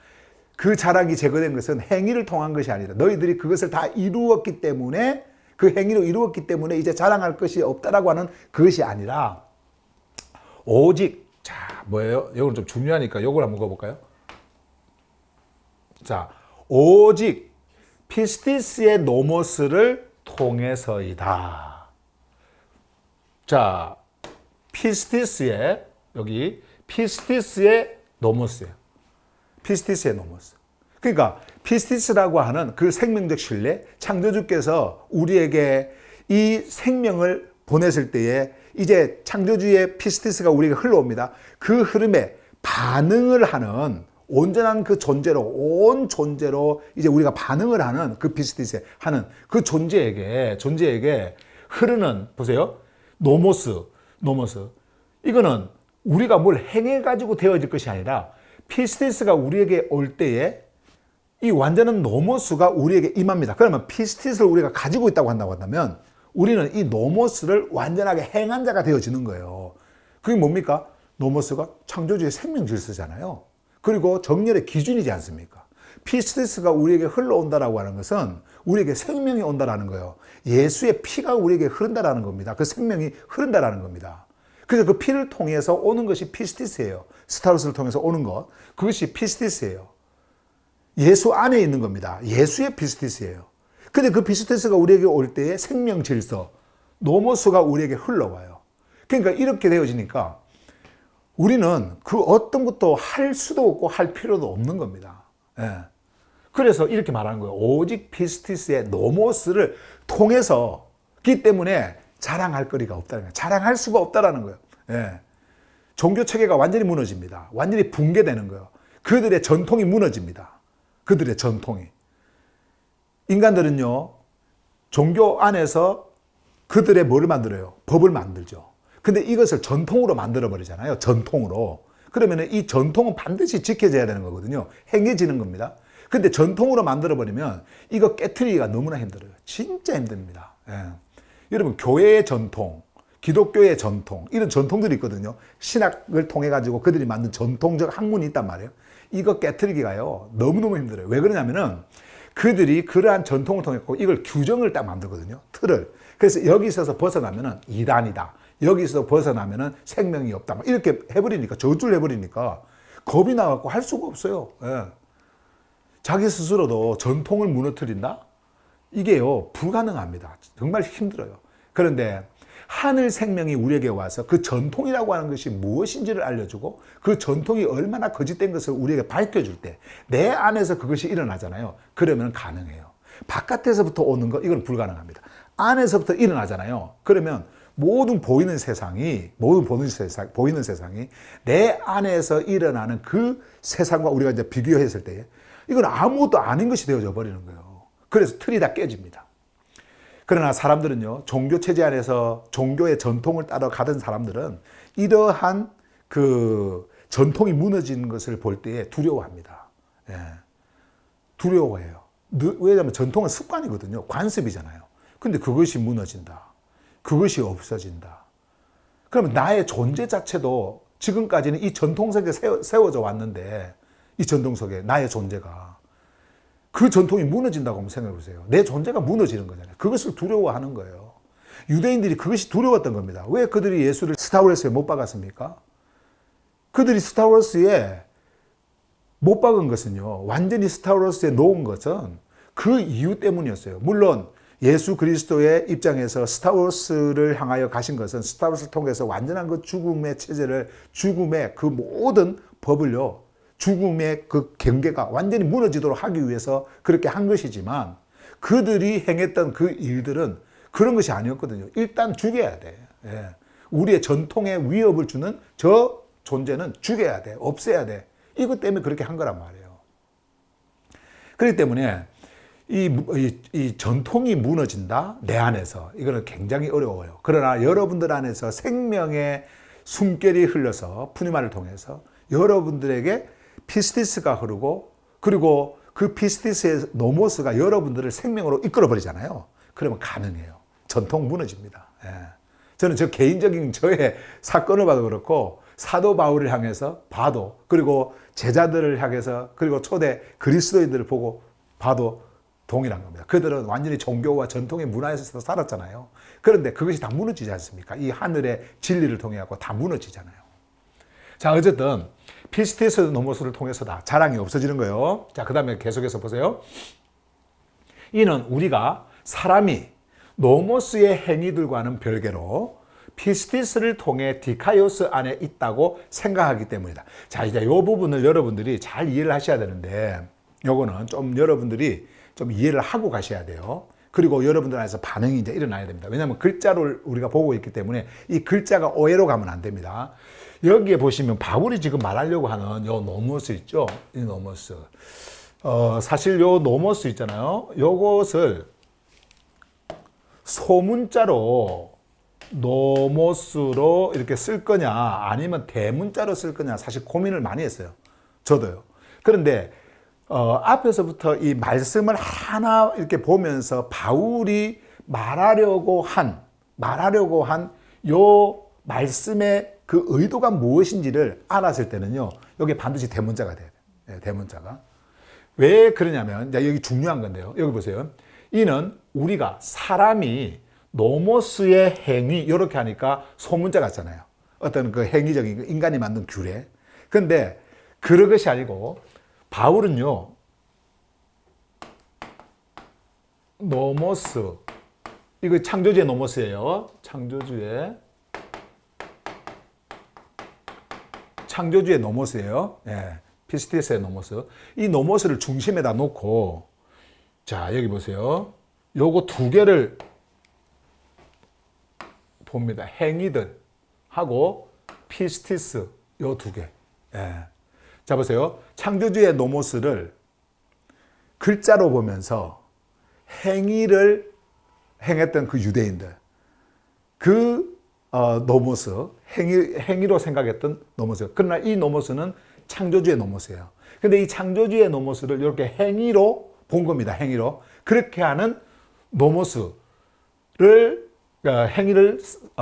그 자랑이 제거된 것은 행위를 통한 것이 아니다. 너희들이 그것을 다 이루었기 때문에 그 행위로 이루었기 때문에 이제 자랑할 것이 없다라고 하는 그것이 아니라 오직, 자, 뭐예요? 이건 좀 중요하니까 이걸 한번 읽어볼까요? 자, 오직 피스티스의 노모스를 통해서이다. 자, 피스티스의 여기 피스티스의 노모스예요. 피스티스의 노모스. 그러니까 피스티스라고 하는 그 생명적 신뢰, 창조주께서 우리에게 이 생명을 보냈을 때에 이제 창조주의 피스티스가 우리에게 흘러옵니다. 그 흐름에 반응을 하는 온전한 그 존재로, 온 존재로 이제 우리가 반응을 하는 그 피스티스 하는 그 존재에게 흐르는, 보세요. 노모스. 이거는 우리가 뭘 행해가지고 되어질 것이 아니라 피스티스가 우리에게 올 때에 이 완전한 노모스가 우리에게 임합니다. 그러면 피스티스를 우리가 가지고 있다고 한다면 우리는 이 노모스를 완전하게 행한 자가 되어지는 거예요. 그게 뭡니까? 노모스가 창조주의 생명 질서잖아요. 그리고 정렬의 기준이지 않습니까? 피스티스가 우리에게 흘러온다라고 하는 것은 우리에게 생명이 온다라는 거예요. 예수의 피가 우리에게 흐른다라는 겁니다. 그 생명이 흐른다라는 겁니다. 그래서 그 피를 통해서 오는 것이 피스티스예요. 스타로스를 통해서 오는 것. 그것이 피스티스예요. 예수 안에 있는 겁니다. 예수의 피스티스예요. 근데 그 피스티스가 우리에게 올 때에 생명 질서, 노모스가 우리에게 흘러와요. 그러니까 이렇게 되어지니까 우리는 그 어떤 것도 할 수도 없고 할 필요도 없는 겁니다. 예. 그래서 이렇게 말하는 거예요. 오직 피스티스의 노모스를 통해서기 때문에 자랑할 거리가 없다는 거예요. 자랑할 수가 없다라는 거예요. 예. 종교 체계가 완전히 무너집니다. 완전히 붕괴되는 거예요. 그들의 전통이 무너집니다. 그들의 전통이. 인간들은요, 종교 안에서 그들의 뭐를 만들어요? 법을 만들죠. 근데 이것을 전통으로 만들어버리잖아요. 전통으로. 그러면 이 전통은 반드시 지켜져야 되는 거거든요. 행해지는 겁니다. 근데 전통으로 만들어버리면 이거 깨트리기가 너무나 힘들어요. 진짜 힘듭니다. 예. 여러분, 교회의 전통, 기독교의 전통, 이런 전통들이 있거든요. 신학을 통해 가지고 그들이 만든 전통적 학문이 있단 말이에요. 이거 깨트리기가요, 너무너무 힘들어요. 왜 그러냐면은 그들이 그러한 전통을 통해 이걸 규정을 딱 만들거든요. 틀을. 그래서 여기 있어서 벗어나면은 이단이다. 여기서 벗어나면은 생명이 없다. 이렇게 해버리니까, 저주를 해버리니까 겁이 나갖고 할 수가 없어요. 예. 자기 스스로도 전통을 무너뜨린다? 이게요, 불가능합니다. 정말 힘들어요. 그런데 하늘 생명이 우리에게 와서 그 전통이라고 하는 것이 무엇인지를 알려주고 그 전통이 얼마나 거짓된 것을 우리에게 밝혀줄 때 내 안에서 그것이 일어나잖아요. 그러면 가능해요. 바깥에서부터 오는 거, 이건 불가능합니다. 안에서부터 일어나잖아요. 그러면 모든 보이는 세상이 내 안에서 일어나는 그 세상과 우리가 이제 비교했을 때 이건 아무것도 아닌 것이 되어져 버리는 거예요. 그래서 틀이 다 깨집니다. 그러나 사람들은요, 종교 체제 안에서 종교의 전통을 따라가던 사람들은 이러한 그 전통이 무너지는 것을 볼 때에 두려워합니다. 예. 두려워해요. 왜냐하면 전통은 습관이거든요. 관습이잖아요. 근데 그것이 무너진다. 그것이 없어진다. 그러면 나의 존재 자체도 지금까지는 이 전통 속에 세워져 왔는데, 이 전통 속에 나의 존재가, 그 전통이 무너진다고 한번 생각해 보세요. 내 존재가 무너지는 거잖아요. 그것을 두려워하는 거예요. 유대인들이 그것이 두려웠던 겁니다. 왜 그들이 예수를 스타워스에 못 박았습니까? 그들이 스타워스에 못 박은 것은요, 완전히 스타워스에 놓은 것은 그 이유 때문이었어요. 물론 예수 그리스도의 입장에서 스타워스를 향하여 가신 것은 스타워스를 통해서 완전한 그 죽음의 체제를, 죽음의 그 모든 법을요, 죽음의 그 경계가 완전히 무너지도록 하기 위해서 그렇게 한 것이지만 그들이 행했던 그 일들은 그런 것이 아니었거든요. 일단 죽여야 돼. 예. 우리의 전통에 위협을 주는 저 존재는 죽여야 돼. 없애야 돼. 이것 때문에 그렇게 한 거란 말이에요. 그렇기 때문에 이 전통이 무너진다? 내 안에서. 이거는 굉장히 어려워요. 그러나 여러분들 안에서 생명의 숨결이 흘러서 푸니마를 통해서 여러분들에게 피스티스가 흐르고, 그리고 그 피스티스의 노모스가 여러분들을 생명으로 이끌어버리잖아요. 그러면 가능해요. 전통 무너집니다. 예. 저는 저 개인적인 저의 사건을 봐도 그렇고, 사도 바울을 향해서 봐도, 그리고 제자들을 향해서, 그리고 초대 그리스도인들을 보고 봐도 동일한 겁니다. 그들은 완전히 종교와 전통의 문화에서 살았잖아요. 그런데 그것이 다 무너지지 않습니까? 이 하늘의 진리를 통해 갖고 다 무너지잖아요. 자, 어쨌든 피스티스 노모스를 통해서다. 자랑이 없어지는 거예요. 자, 그 다음에 계속해서 보세요. 이는 우리가 사람이 노모스의 행위들과는 별개로 피스티스를 통해 디카이오스 안에 있다고 생각하기 때문이다. 자, 이제 이 부분을 여러분들이 잘 이해를 하셔야 되는데, 요거는 좀 여러분들이 좀 이해를 하고 가셔야 돼요. 그리고 여러분들 안에서 반응이 이제 일어나야 됩니다. 왜냐하면 글자를 우리가 보고 있기 때문에 이 글자가 오해로 가면 안 됩니다. 여기에 보시면 바울이 지금 말하려고 하는 요 노모스 있죠? 이 노모스. 사실 요 노모스 있잖아요. 요것을 소문자로 노모스로 이렇게 쓸 거냐 아니면 대문자로 쓸 거냐 사실 고민을 많이 했어요. 저도요. 그런데 앞에서부터 이 말씀을 하나 이렇게 보면서 바울이 말하려고 한 요 말씀의 그 의도가 무엇인지를 알았을 때는요. 여기 반드시 대문자가 돼야 돼요. 네, 대문자가. 왜 그러냐면 여기 중요한 건데요. 여기 보세요. 이는 우리가 사람이 노모스의 행위 이렇게 하니까 소문자 같잖아요. 어떤 그 행위적인 인간이 만든 규례. 근데 그런 것이 아니고 바울은요. 노모스 이거 창조주의 노모스예요. 창조주의 노모스예요. 예, 피스티스의 노모스. 이 노모스를 중심에다 놓고 자 여기 보세요. 요거 두 개를 봅니다. 행위들 하고 피스티스 요 두 개. 예. 자 보세요. 창조주의 노모스를 글자로 보면서 행위를 행했던 그 유대인들 그 노모스 행위로 생각했던 노모스. 그러나 이 노모스는 창조주의 노모스예요. 근데 이 창조주의 노모스를 이렇게 행위로 본 겁니다. 행위로. 그렇게 하는 노모스를 행위를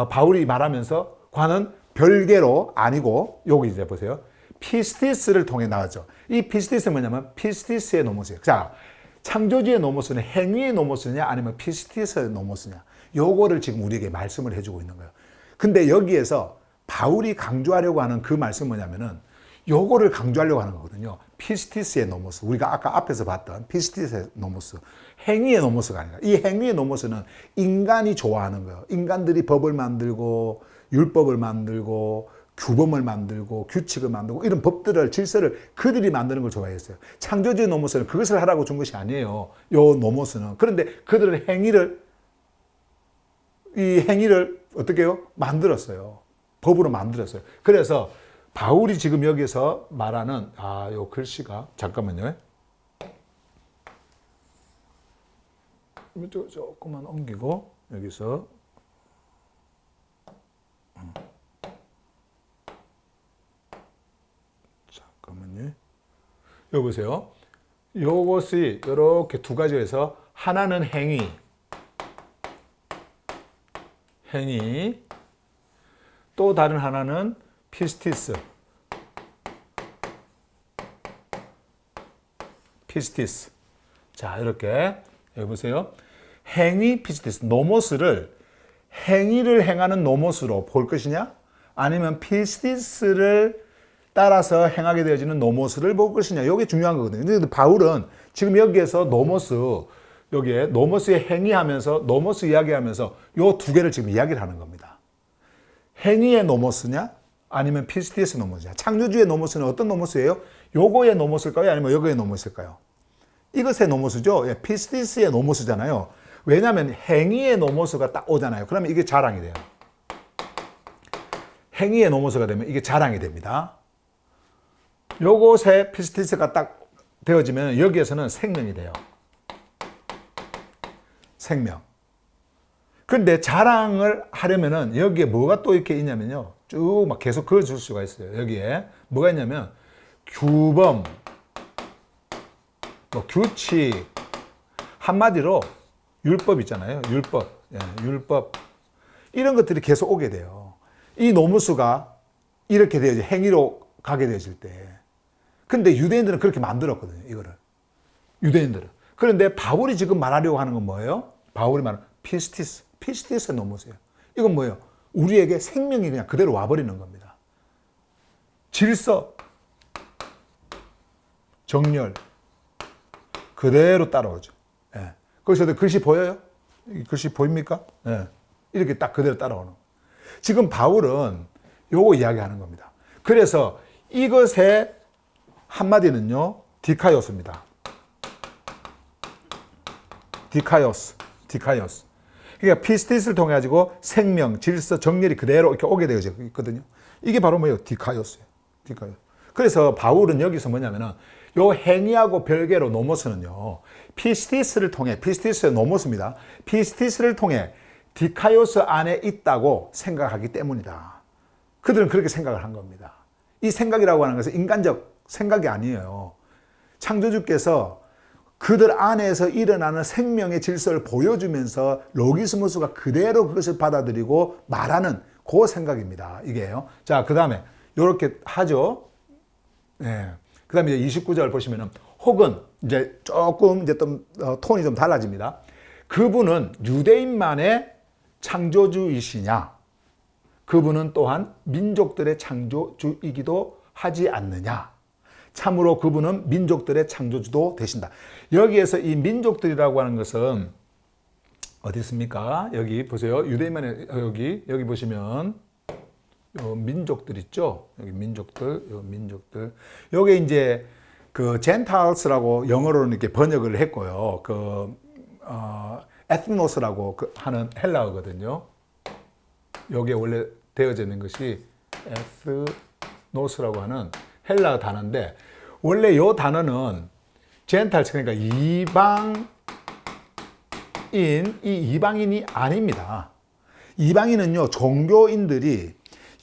바울이 말하면서 과는 별개로 아니고 여기 이제 보세요. 피스티스를 통해 나왔죠. 이 피스티스는 뭐냐면 피스티스의 노모스예요. 자, 창조주의 노모스는 행위의 노모스냐 아니면 피스티스의 노모스냐 요거를 지금 우리에게 말씀을 해주고 있는 거예요. 근데 여기에서 바울이 강조하려고 하는 그 말씀은 뭐냐면은 요거를 강조하려고 하는 거거든요. 피스티스의 노모스. 우리가 아까 앞에서 봤던 피스티스의 노모스. 행위의 노모스가 아니라 이 행위의 노모스는 인간이 좋아하는 거예요. 인간들이 법을 만들고 율법을 만들고 규범을 만들고 규칙을 만들고 이런 법들을 질서를 그들이 만드는 걸 좋아했어요. 창조주의 노모스는 그것을 하라고 준 것이 아니에요. 요 노모스는. 그런데 그들의 이 행위를 어떻게 해요? 만들었어요. 법으로 만들었어요. 그래서 바울이 지금 여기서 말하는 요 글씨가 잠깐만요. 조금만 옮기고 여기서 잠깐만요. 여기 보세요. 요것이 이렇게 두 가지에서 하나는 행위 또 다른 하나는 피스티스. 자, 이렇게 여기 보세요. 행위 피스티스. 노모스를 행위를 행하는 노모스로 볼 것이냐? 아니면 피스티스를 따라서 행하게 되어지는 노모스를 볼 것이냐? 이게 중요한 거거든요. 근데 바울은 지금 여기에서 여기에 노모스의 행위하면서 노모스 이야기하면서 요 두 개를 지금 이야기를 하는 겁니다. 행위의 노모스냐? 아니면 피스티스 노모스냐? 창조주의 노모스는 어떤 노모스예요? 요거의 노모스일까요? 아니면 요거의 노모스일까요? 이것의 노모스죠. 예, 피스티스의 노모스잖아요. 왜냐하면 행위의 노모스가 딱 오잖아요. 그러면 이게 자랑이 돼요. 행위의 노모스가 되면 이게 자랑이 됩니다. 요것에 피스티스가 딱 되어지면 여기에서는 생명이 돼요. 생명. 근데 자랑을 하려면은 여기에 뭐가 또 이렇게 있냐면요. 쭉 막 계속 그어줄 수가 있어요. 여기에 뭐가 있냐면 규범, 규칙, 한마디로 율법 있잖아요. 율법. 이런 것들이 계속 오게 돼요. 이 노무수가 이렇게 되어지 행위로 가게 되어질 때. 근데 유대인들은 그렇게 만들었거든요. 이거를. 유대인들은. 그런데 바울이 지금 말하려고 하는 건 뭐예요? 바울이 말하는 피스티스의 노무수예요. 이건 뭐예요? 우리에게 생명이 그냥 그대로 와버리는 겁니다. 질서, 정렬, 그대로 따라오죠. 예. 거기서도 글씨 보여요? 글씨 보입니까? 예. 이렇게 딱 그대로 따라오는. 지금 바울은 요거 이야기하는 겁니다. 그래서 이것의 한마디는요, 디카이오스입니다. 디카이오스. 그러니까 피스티스를 통해 가지고 생명, 질서, 정렬이 그대로 이렇게 오게 되어 있거든요. 이게 바로 뭐예요? 디카이오스예요. 그래서 바울은 여기서 뭐냐면은 요 행위하고 별개로 노모스는요. 피스티스를 통해 피스티스의 노모스입니다. 피스티스를 통해 디카이오스 안에 있다고 생각하기 때문이다. 그들은 그렇게 생각을 한 겁니다. 이 생각이라고 하는 것은 인간적 생각이 아니에요. 창조주께서 그들 안에서 일어나는 생명의 질서를 보여주면서 로기스무스가 그대로 그것을 받아들이고 말하는 그 생각입니다. 이게요. 자, 그 다음에 이렇게 하죠. 네. 그 다음에 이제 29절 보시면은 혹은 이제 조금 이제 좀 톤이 좀 달라집니다. 그분은 유대인만의 창조주이시냐? 그분은 또한 민족들의 창조주이기도 하지 않느냐? 참으로 그분은 민족들의 창조주도 되신다. 여기에서 이 민족들이라고 하는 것은 어디 있습니까? 여기 보세요. 유대인만의 여기 보시면 요 민족들 있죠? 여기 민족들, 요 민족들. 요게 이제 그 젠탈스라고 영어로는 이렇게 번역을 했고요. 에트노스라고 하는 헬라어거든요. 요게 원래 되어져 있는 것이 에트노스라고 하는 헬라어 단어인데 원래 요 단어는 젠탈스 그러니까 이방인이 아닙니다. 이방인은요, 종교인들이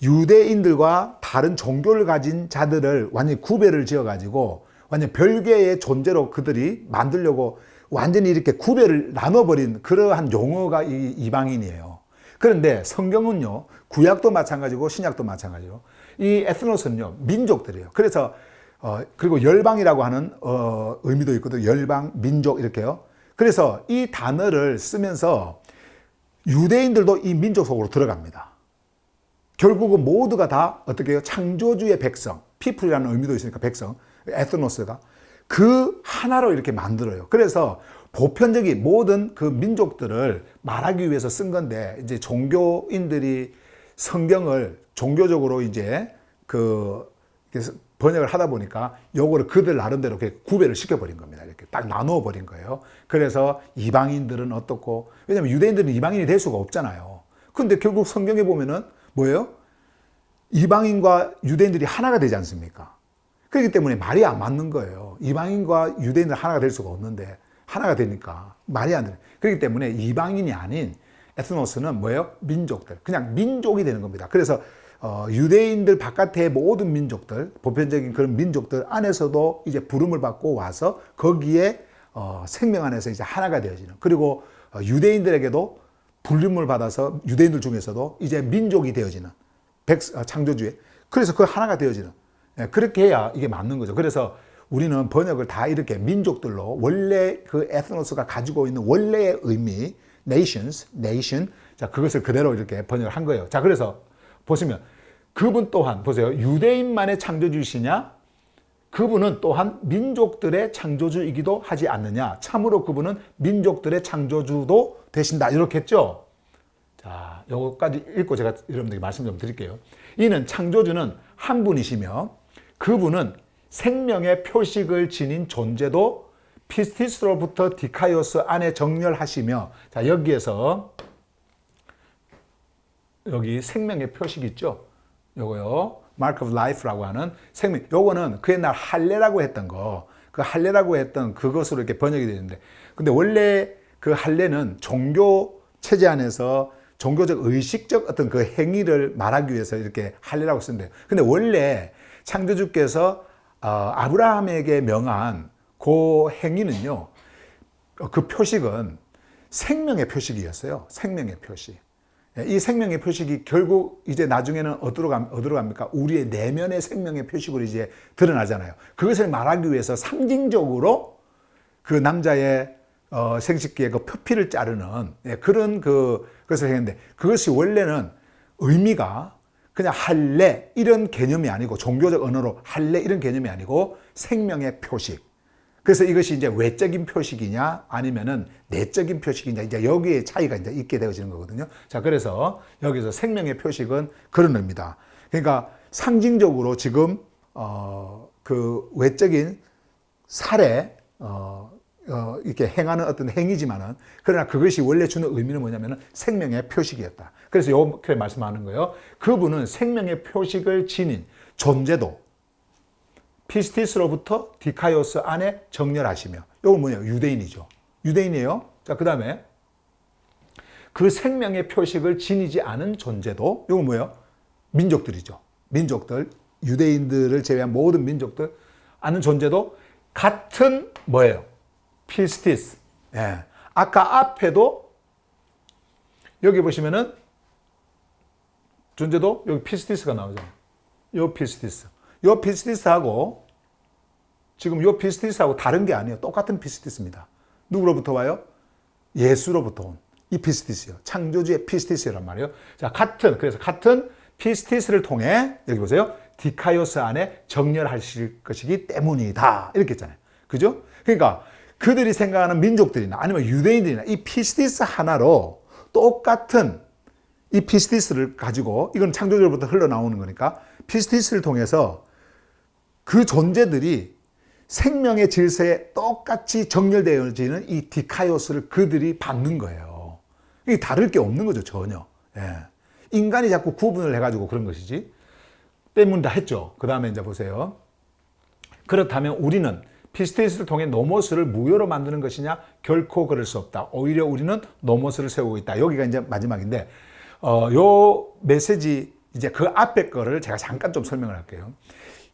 유대인들과 다른 종교를 가진 자들을 완전히 구별을 지어가지고 완전 별개의 존재로 그들이 만들려고 완전히 이렇게 구별을 나눠버린 그러한 용어가 이 이방인이에요. 그런데 성경은요, 구약도 마찬가지고 신약도 마찬가지로 이 에스노스는요, 민족들이에요. 그래서 그리고 열방이라고 하는 의미도 있거든요. 열방, 민족 이렇게요. 그래서 이 단어를 쓰면서 유대인들도 이 민족 속으로 들어갑니다. 결국은 모두가 다 어떻게 해요? 창조주의 백성, 피플이라는 의미도 있으니까 백성, 에스노스가 그 하나로 이렇게 만들어요. 그래서 보편적인 모든 그 민족들을 말하기 위해서 쓴 건데 이제 종교인들이 성경을 종교적으로 이제 번역을 하다 보니까 요거를 그들 나름대로 이렇게 구별을 시켜버린 겁니다. 이렇게 딱 나누어 버린 거예요. 그래서 이방인들은 어떻고, 왜냐면 유대인들은 이방인이 될 수가 없잖아요. 근데 결국 성경에 보면은 뭐예요? 이방인과 유대인들이 하나가 되지 않습니까? 그렇기 때문에 말이 안 맞는 거예요. 이방인과 유대인들 하나가 될 수가 없는데 하나가 되니까 말이 안 돼요. 그렇기 때문에 이방인이 아닌 에스노스는 뭐예요? 민족들. 그냥 민족이 되는 겁니다. 그래서 유대인들 바깥의 모든 민족들, 보편적인 그런 민족들 안에서도 이제 부름을 받고 와서 거기에 생명 안에서 이제 하나가 되어지는. 그리고 유대인들에게도 부름을 받아서 유대인들 중에서도 이제 민족이 되어지는 창조주의. 그래서 그 하나가 되어지는. 그렇게 해야 이게 맞는 거죠. 그래서 우리는 번역을 다 이렇게 민족들로 원래 그 에스노스가 가지고 있는 원래의 의미, nations, nation, 자, 그것을 그대로 이렇게 번역을 한 거예요. 자, 그래서 보시면 그분 또한 보세요. 유대인만의 창조주이시냐? 그분은 또한 민족들의 창조주이기도 하지 않느냐? 참으로 그분은 민족들의 창조주도 되신다. 이렇게 했죠. 자, 요거까지 읽고 제가 여러분들에게 말씀 좀 드릴게요. 이는 창조주는 한 분이시며 그분은 생명의 표식을 지닌 존재도 피스티스로부터 디카이오스 안에 정렬하시며, 자, 여기에서 여기 생명의 표식 있죠? 요거요. Mark of Life라고 하는 생명. 요거는 그 옛날 할례라고 했던 거, 그 할례라고 했던 그것으로 이렇게 번역이 되는데, 근데 원래 그 할례는 종교 체제 안에서 종교적 의식적 어떤 그 행위를 말하기 위해서 이렇게 할례라고 쓰는데요. 근데 원래 창조주께서 아브라함에게 명한 그 행위는요, 그 표식은 생명의 표식이었어요. 생명의 표식. 이 생명의 표식이 결국 이제 나중에는 어디로 갑니까? 우리의 내면의 생명의 표식으로 이제 드러나잖아요. 그것을 말하기 위해서 상징적으로 그 남자의 생식기의 그 표피를 자르는 그런 그것을 했는데, 그것이 원래는 의미가 그냥 할례 이런 개념이 아니고, 종교적 언어로 할례 이런 개념이 아니고 생명의 표식. 그래서 이것이 이제 외적인 표식이냐 아니면은 내적인 표식이냐, 이제 여기에 차이가 이제 있게 되어지는 거거든요. 자, 그래서 여기서 생명의 표식은 그런 의미다. 그러니까 상징적으로 지금 그 외적인 살에 이렇게 행하는 어떤 행위지만은, 그러나 그것이 원래 주는 의미는 뭐냐면은 생명의 표식이었다. 그래서 이렇게 말씀하는 거예요. 그분은 생명의 표식을 지닌 존재도 피스티스로부터 디카이오스 안에 정렬하시며, 이건 뭐냐? 유대인이죠. 유대인이에요. 자, 그 다음에 그 생명의 표식을 지니지 않은 존재도, 이건 뭐예요? 민족들이죠. 민족들, 유대인들을 제외한 모든 민족들 아는 존재도 같은 뭐예요? 피스티스. 예. 아까 앞에도 여기 보시면은 존재도 여기 피스티스가 나오잖아요. 요 피스티스. 요 피스티스하고 지금 요 피스티스하고 다른 게 아니에요. 똑같은 피스티스입니다. 누구로부터 와요? 예수로부터 온 이 피스티스요. 창조주의 피스티스란 말이에요. 자, 그래서 같은 피스티스를 통해 여기 보세요. 디카이오스 안에 정렬하실 것이기 때문이다. 이렇게 했잖아요. 그죠? 그러니까 그들이 생각하는 민족들이나 아니면 유대인들이나 이 피스티스 하나로 똑같은 이 피스티스를 가지고, 이건 창조주로부터 흘러나오는 거니까 피스티스를 통해서 그 존재들이 생명의 질서에 똑같이 정렬되어지는 이 디카이오스를 그들이 받는 거예요. 이게 다를 게 없는 거죠, 전혀. 예. 인간이 자꾸 구분을 해가지고 그런 것이지. 때문 다 했죠. 그 다음에 이제 보세요. 그렇다면 우리는 피스티스를 통해 노모스를 무효로 만드는 것이냐? 결코 그럴 수 없다. 오히려 우리는 노모스를 세우고 있다. 여기가 이제 마지막인데, 요 메시지, 이제 그 앞에 거를 제가 잠깐 좀 설명을 할게요.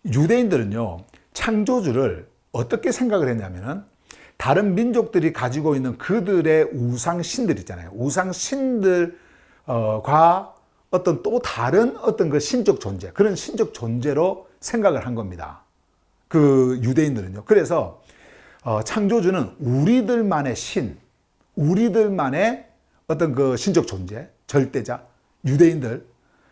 유대인들은요, 창조주를 어떻게 생각을 했냐면은, 다른 민족들이 가지고 있는 그들의 우상신들 있잖아요. 우상신들과 어떤 또 다른 어떤 그 신적 존재, 그런 신적 존재로 생각을 한 겁니다. 그 유대인들은요. 그래서 창조주는 우리들만의 신, 우리들만의 어떤 그 신적 존재, 절대자, 유대인들,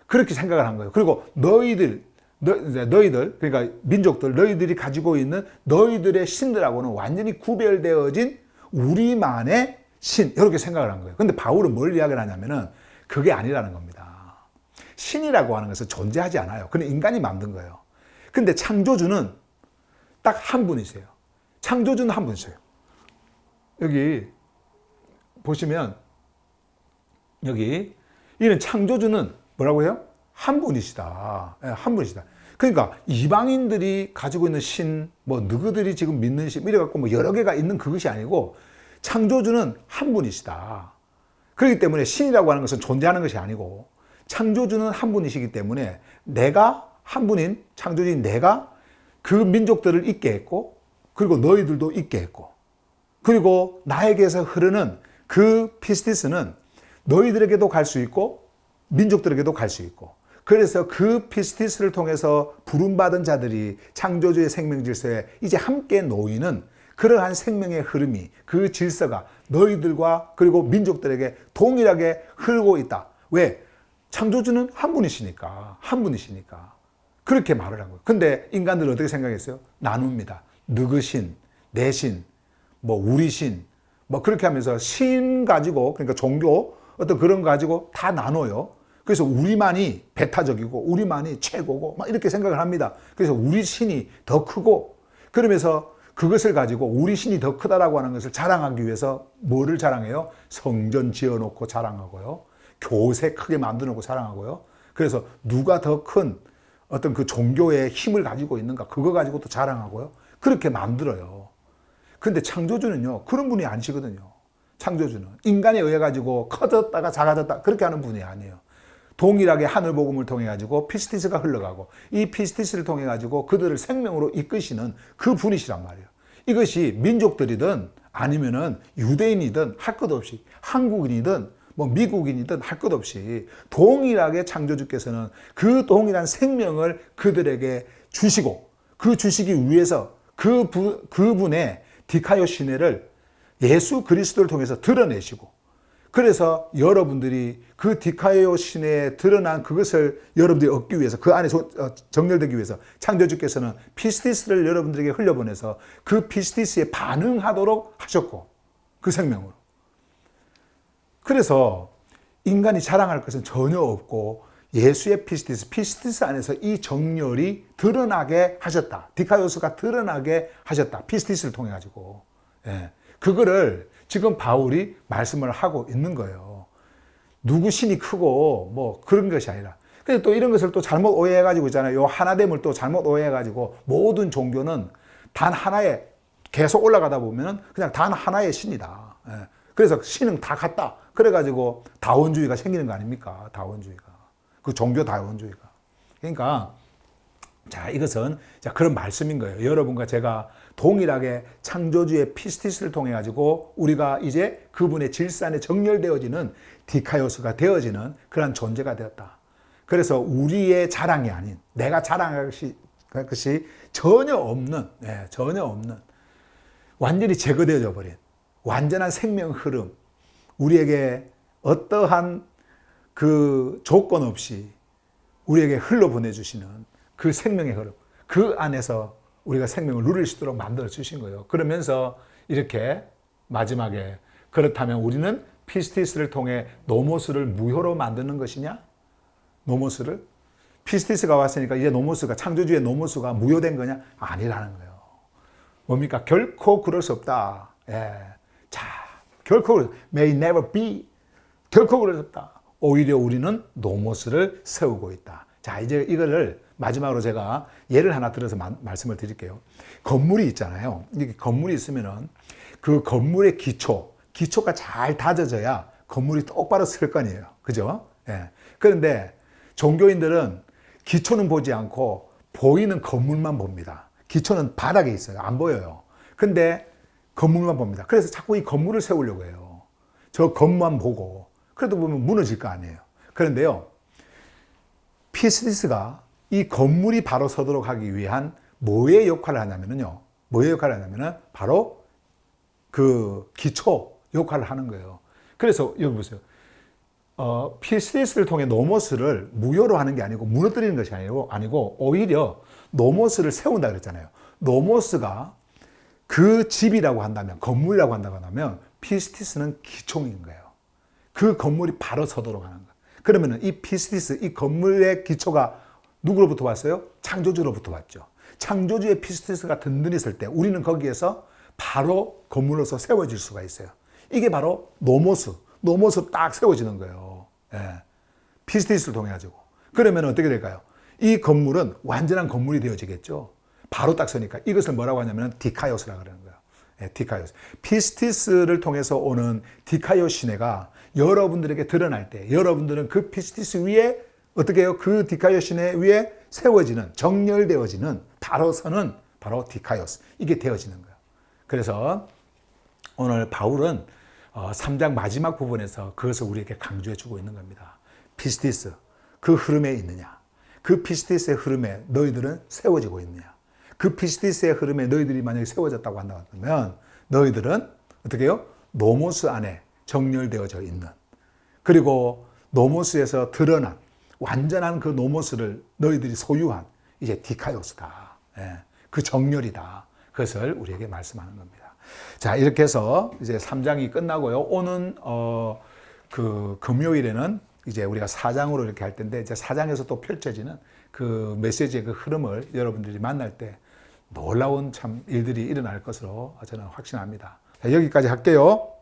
그렇게 생각을 한 거예요. 그리고 너희들, 그러니까 민족들, 너희들이 가지고 있는 너희들의 신들하고는 완전히 구별되어진 우리만의 신, 이렇게 생각을 한 거예요. 근데 바울은 뭘 이야기를 하냐면은 그게 아니라는 겁니다. 신이라고 하는 것은 존재하지 않아요. 그건 인간이 만든 거예요. 근데 창조주는 딱 한 분이세요. 창조주는 한 분이세요. 여기 보시면 여기 이는 창조주는 뭐라고 해요? 한 분이시다. 한 분이시다. 그러니까 이방인들이 가지고 있는 신, 뭐 누구들이 지금 믿는 신, 이래 갖고 뭐 여러 개가 있는 그것이 아니고 창조주는 한 분이시다. 그렇기 때문에 신이라고 하는 것은 존재하는 것이 아니고 창조주는 한 분이시기 때문에 내가 한 분인 창조주인 내가 그 민족들을 있게 했고, 그리고 너희들도 있게 했고, 그리고 나에게서 흐르는 그 피스티스는 너희들에게도 갈 수 있고 민족들에게도 갈 수 있고, 그래서 그 피스티스를 통해서 부름받은 자들이 창조주의 생명 질서에 이제 함께 놓이는 그러한 생명의 흐름이, 그 질서가 너희들과 그리고 민족들에게 동일하게 흐르고 있다. 왜? 창조주는 한 분이시니까. 한 분이시니까. 그렇게 말을 한 거예요. 근데 인간들은 어떻게 생각했어요? 나눕니다. 너그 신, 내 신, 뭐 우리 신, 뭐 그렇게 하면서 신 가지고, 그러니까 종교 어떤 그런 거 가지고 다 나눠요. 그래서 우리만이 배타적이고 우리만이 최고고 막 이렇게 생각을 합니다. 그래서 우리 신이 더 크고, 그러면서 그것을 가지고 우리 신이 더 크다라고 하는 것을 자랑하기 위해서 뭐를 자랑해요? 성전 지어놓고 자랑하고요. 교세 크게 만들어놓고 자랑하고요. 그래서 누가 더 큰 어떤 그 종교의 힘을 가지고 있는가, 그거 가지고 또 자랑하고요. 그렇게 만들어요. 근데 창조주는요, 그런 분이 아니시거든요. 창조주는 인간에 의해 가지고 커졌다가 작아졌다 그렇게 하는 분이 아니에요. 동일하게 하늘 복음을 통해 가지고 피스티스가 흘러가고, 이 피스티스를 통해 가지고 그들을 생명으로 이끄시는 그 분이시란 말이에요. 이것이 민족들이든 아니면은 유대인이든 할 것 없이, 한국인이든 뭐 미국인이든 할 것 없이 동일하게 창조주께서는 그 동일한 생명을 그들에게 주시고, 그 주시기 위해서 그분의 디카요 시내를 예수 그리스도를 통해서 드러내시고, 그래서 여러분들이 그 디카요 시내에 드러난 그것을 여러분들이 얻기 위해서, 그 안에 정렬되기 위해서 창조주께서는 피스티스를 여러분들에게 흘려보내서 그 피스티스에 반응하도록 하셨고, 그 생명으로. 그래서 인간이 자랑할 것은 전혀 없고 예수의 피스티스 안에서 이 정렬이 드러나게 하셨다. 디카요스가 드러나게 하셨다. 피스티스를 통해 가지고. 예. 그거를 지금 바울이 말씀을 하고 있는 거예요. 누구 신이 크고 뭐 그런 것이 아니라. 근데 또 이런 것을 또 잘못 오해해가지고 있잖아요. 요 하나됨을 또 잘못 오해해가지고 모든 종교는 단 하나의, 계속 올라가다 보면 그냥 단 하나의 신이다. 예. 그래서 신은 다 같다. 그래가지고 다원주의가 생기는 거 아닙니까? 다원주의가. 그 종교 다원주의가. 그러니까 자, 이것은 자, 그런 말씀인 거예요. 여러분과 제가 동일하게 창조주의 피스티스를 통해 가지고 우리가 이제 그분의 질서 안에 정렬되어지는 디카이오스가 되어지는 그런 존재가 되었다. 그래서 우리의 자랑이 아닌 내가 자랑할 것이 전혀 없는, 전혀 없는 완전히 제거되어져 버린 완전한 생명 흐름, 우리에게 어떠한 그 조건 없이 우리에게 흘러보내주시는 그 생명의 흐름, 그 안에서 우리가 생명을 누릴 수 있도록 만들어 주신 거예요. 그러면서 이렇게 마지막에 그렇다면 우리는 피스티스를 통해 노모스를 무효로 만드는 것이냐? 노모스를? 피스티스가 왔으니까 이제 노모스가, 창조주의 노모스가 무효된 거냐? 아니라는 거예요. 뭡니까? 결코 그럴 수 없다. 자, 결코 may never be. 결코 그럴 수 없다. 오히려 우리는 노모스를 세우고 있다. 자, 이제 이거를 마지막으로 제가 예를 하나 들어서 말씀을 드릴게요. 건물이 있잖아요. 이게 건물이 있으면은 그 건물의 기초가 잘 다져져야 건물이 똑바로 설 거 아니에요. 그죠? 그런데 종교인들은 기초는 보지 않고 보이는 건물만 봅니다. 기초는 바닥에 있어요. 안 보여요. 근데 건물만 봅니다. 그래서 자꾸 이 건물을 세우려고 해요. 저 건물만 보고. 그래도 보면 무너질 거 아니에요. 그런데요, 피스티스가 이 건물이 바로 서도록 하기 위한 뭐의 역할을 하냐면요. 뭐의 역할을 하냐면은 바로 그 기초 역할을 하는 거예요. 그래서 여기 보세요. 피스티스를 통해 노모스를 무효로 하는 게 아니고 무너뜨리는 것이 아니고 오히려 노모스를 세운다 그랬잖아요. 노모스가 그 집이라고 한다면, 건물이라고 한다고 한다면 피스티스는 기초인 거예요. 그 건물이 바로 서도록 하는 거예요. 그러면은 이 피스티스, 이 건물의 기초가 누구로부터 왔어요? 창조주로부터 왔죠. 창조주의 피스티스가 든든히 설 때 우리는 거기에서 바로 건물로서 세워질 수가 있어요. 이게 바로 노모스 딱 세워지는 거예요. 피스티스를 통해 가지고. 그러면 어떻게 될까요? 이 건물은 완전한 건물이 되어지겠죠. 바로 딱 서니까 이것을 뭐라고 하냐면 디카이오스라고 그러는 거예요. 디카이오스. 피스티스를 통해서 오는 디카이오스 시내가 여러분들에게 드러날 때 여러분들은 그 피스티스 위에 어떻게 해요? 그 디카이오스 시내 위에 세워지는, 정렬되어지는 바로 서는 바로 디카이오스. 이게 되어지는 거예요. 그래서 오늘 바울은 3장 마지막 부분에서 그것을 우리에게 강조해 주고 있는 겁니다. 피스티스, 그 흐름에 있느냐? 그 피스티스의 흐름에 너희들은 세워지고 있느냐? 그 피스티스의 흐름에 너희들이 만약에 세워졌다고 한다면 너희들은 어떻게 해요? 노모스 안에 정렬되어져 있는, 그리고 노모스에서 드러난 완전한 그 노모스를 너희들이 소유한 이제 디카이오스다. 그 정렬이다. 그것을 우리에게 말씀하는 겁니다. 자, 이렇게 해서 이제 3장이 끝나고요. 오는 그 금요일에는 이제 우리가 4장으로 이렇게 할 텐데 이제 4장에서 또 펼쳐지는 그 메시지의 그 흐름을 여러분들이 만날 때 놀라운 참 일들이 일어날 것으로 저는 확신합니다. 자, 여기까지 할게요.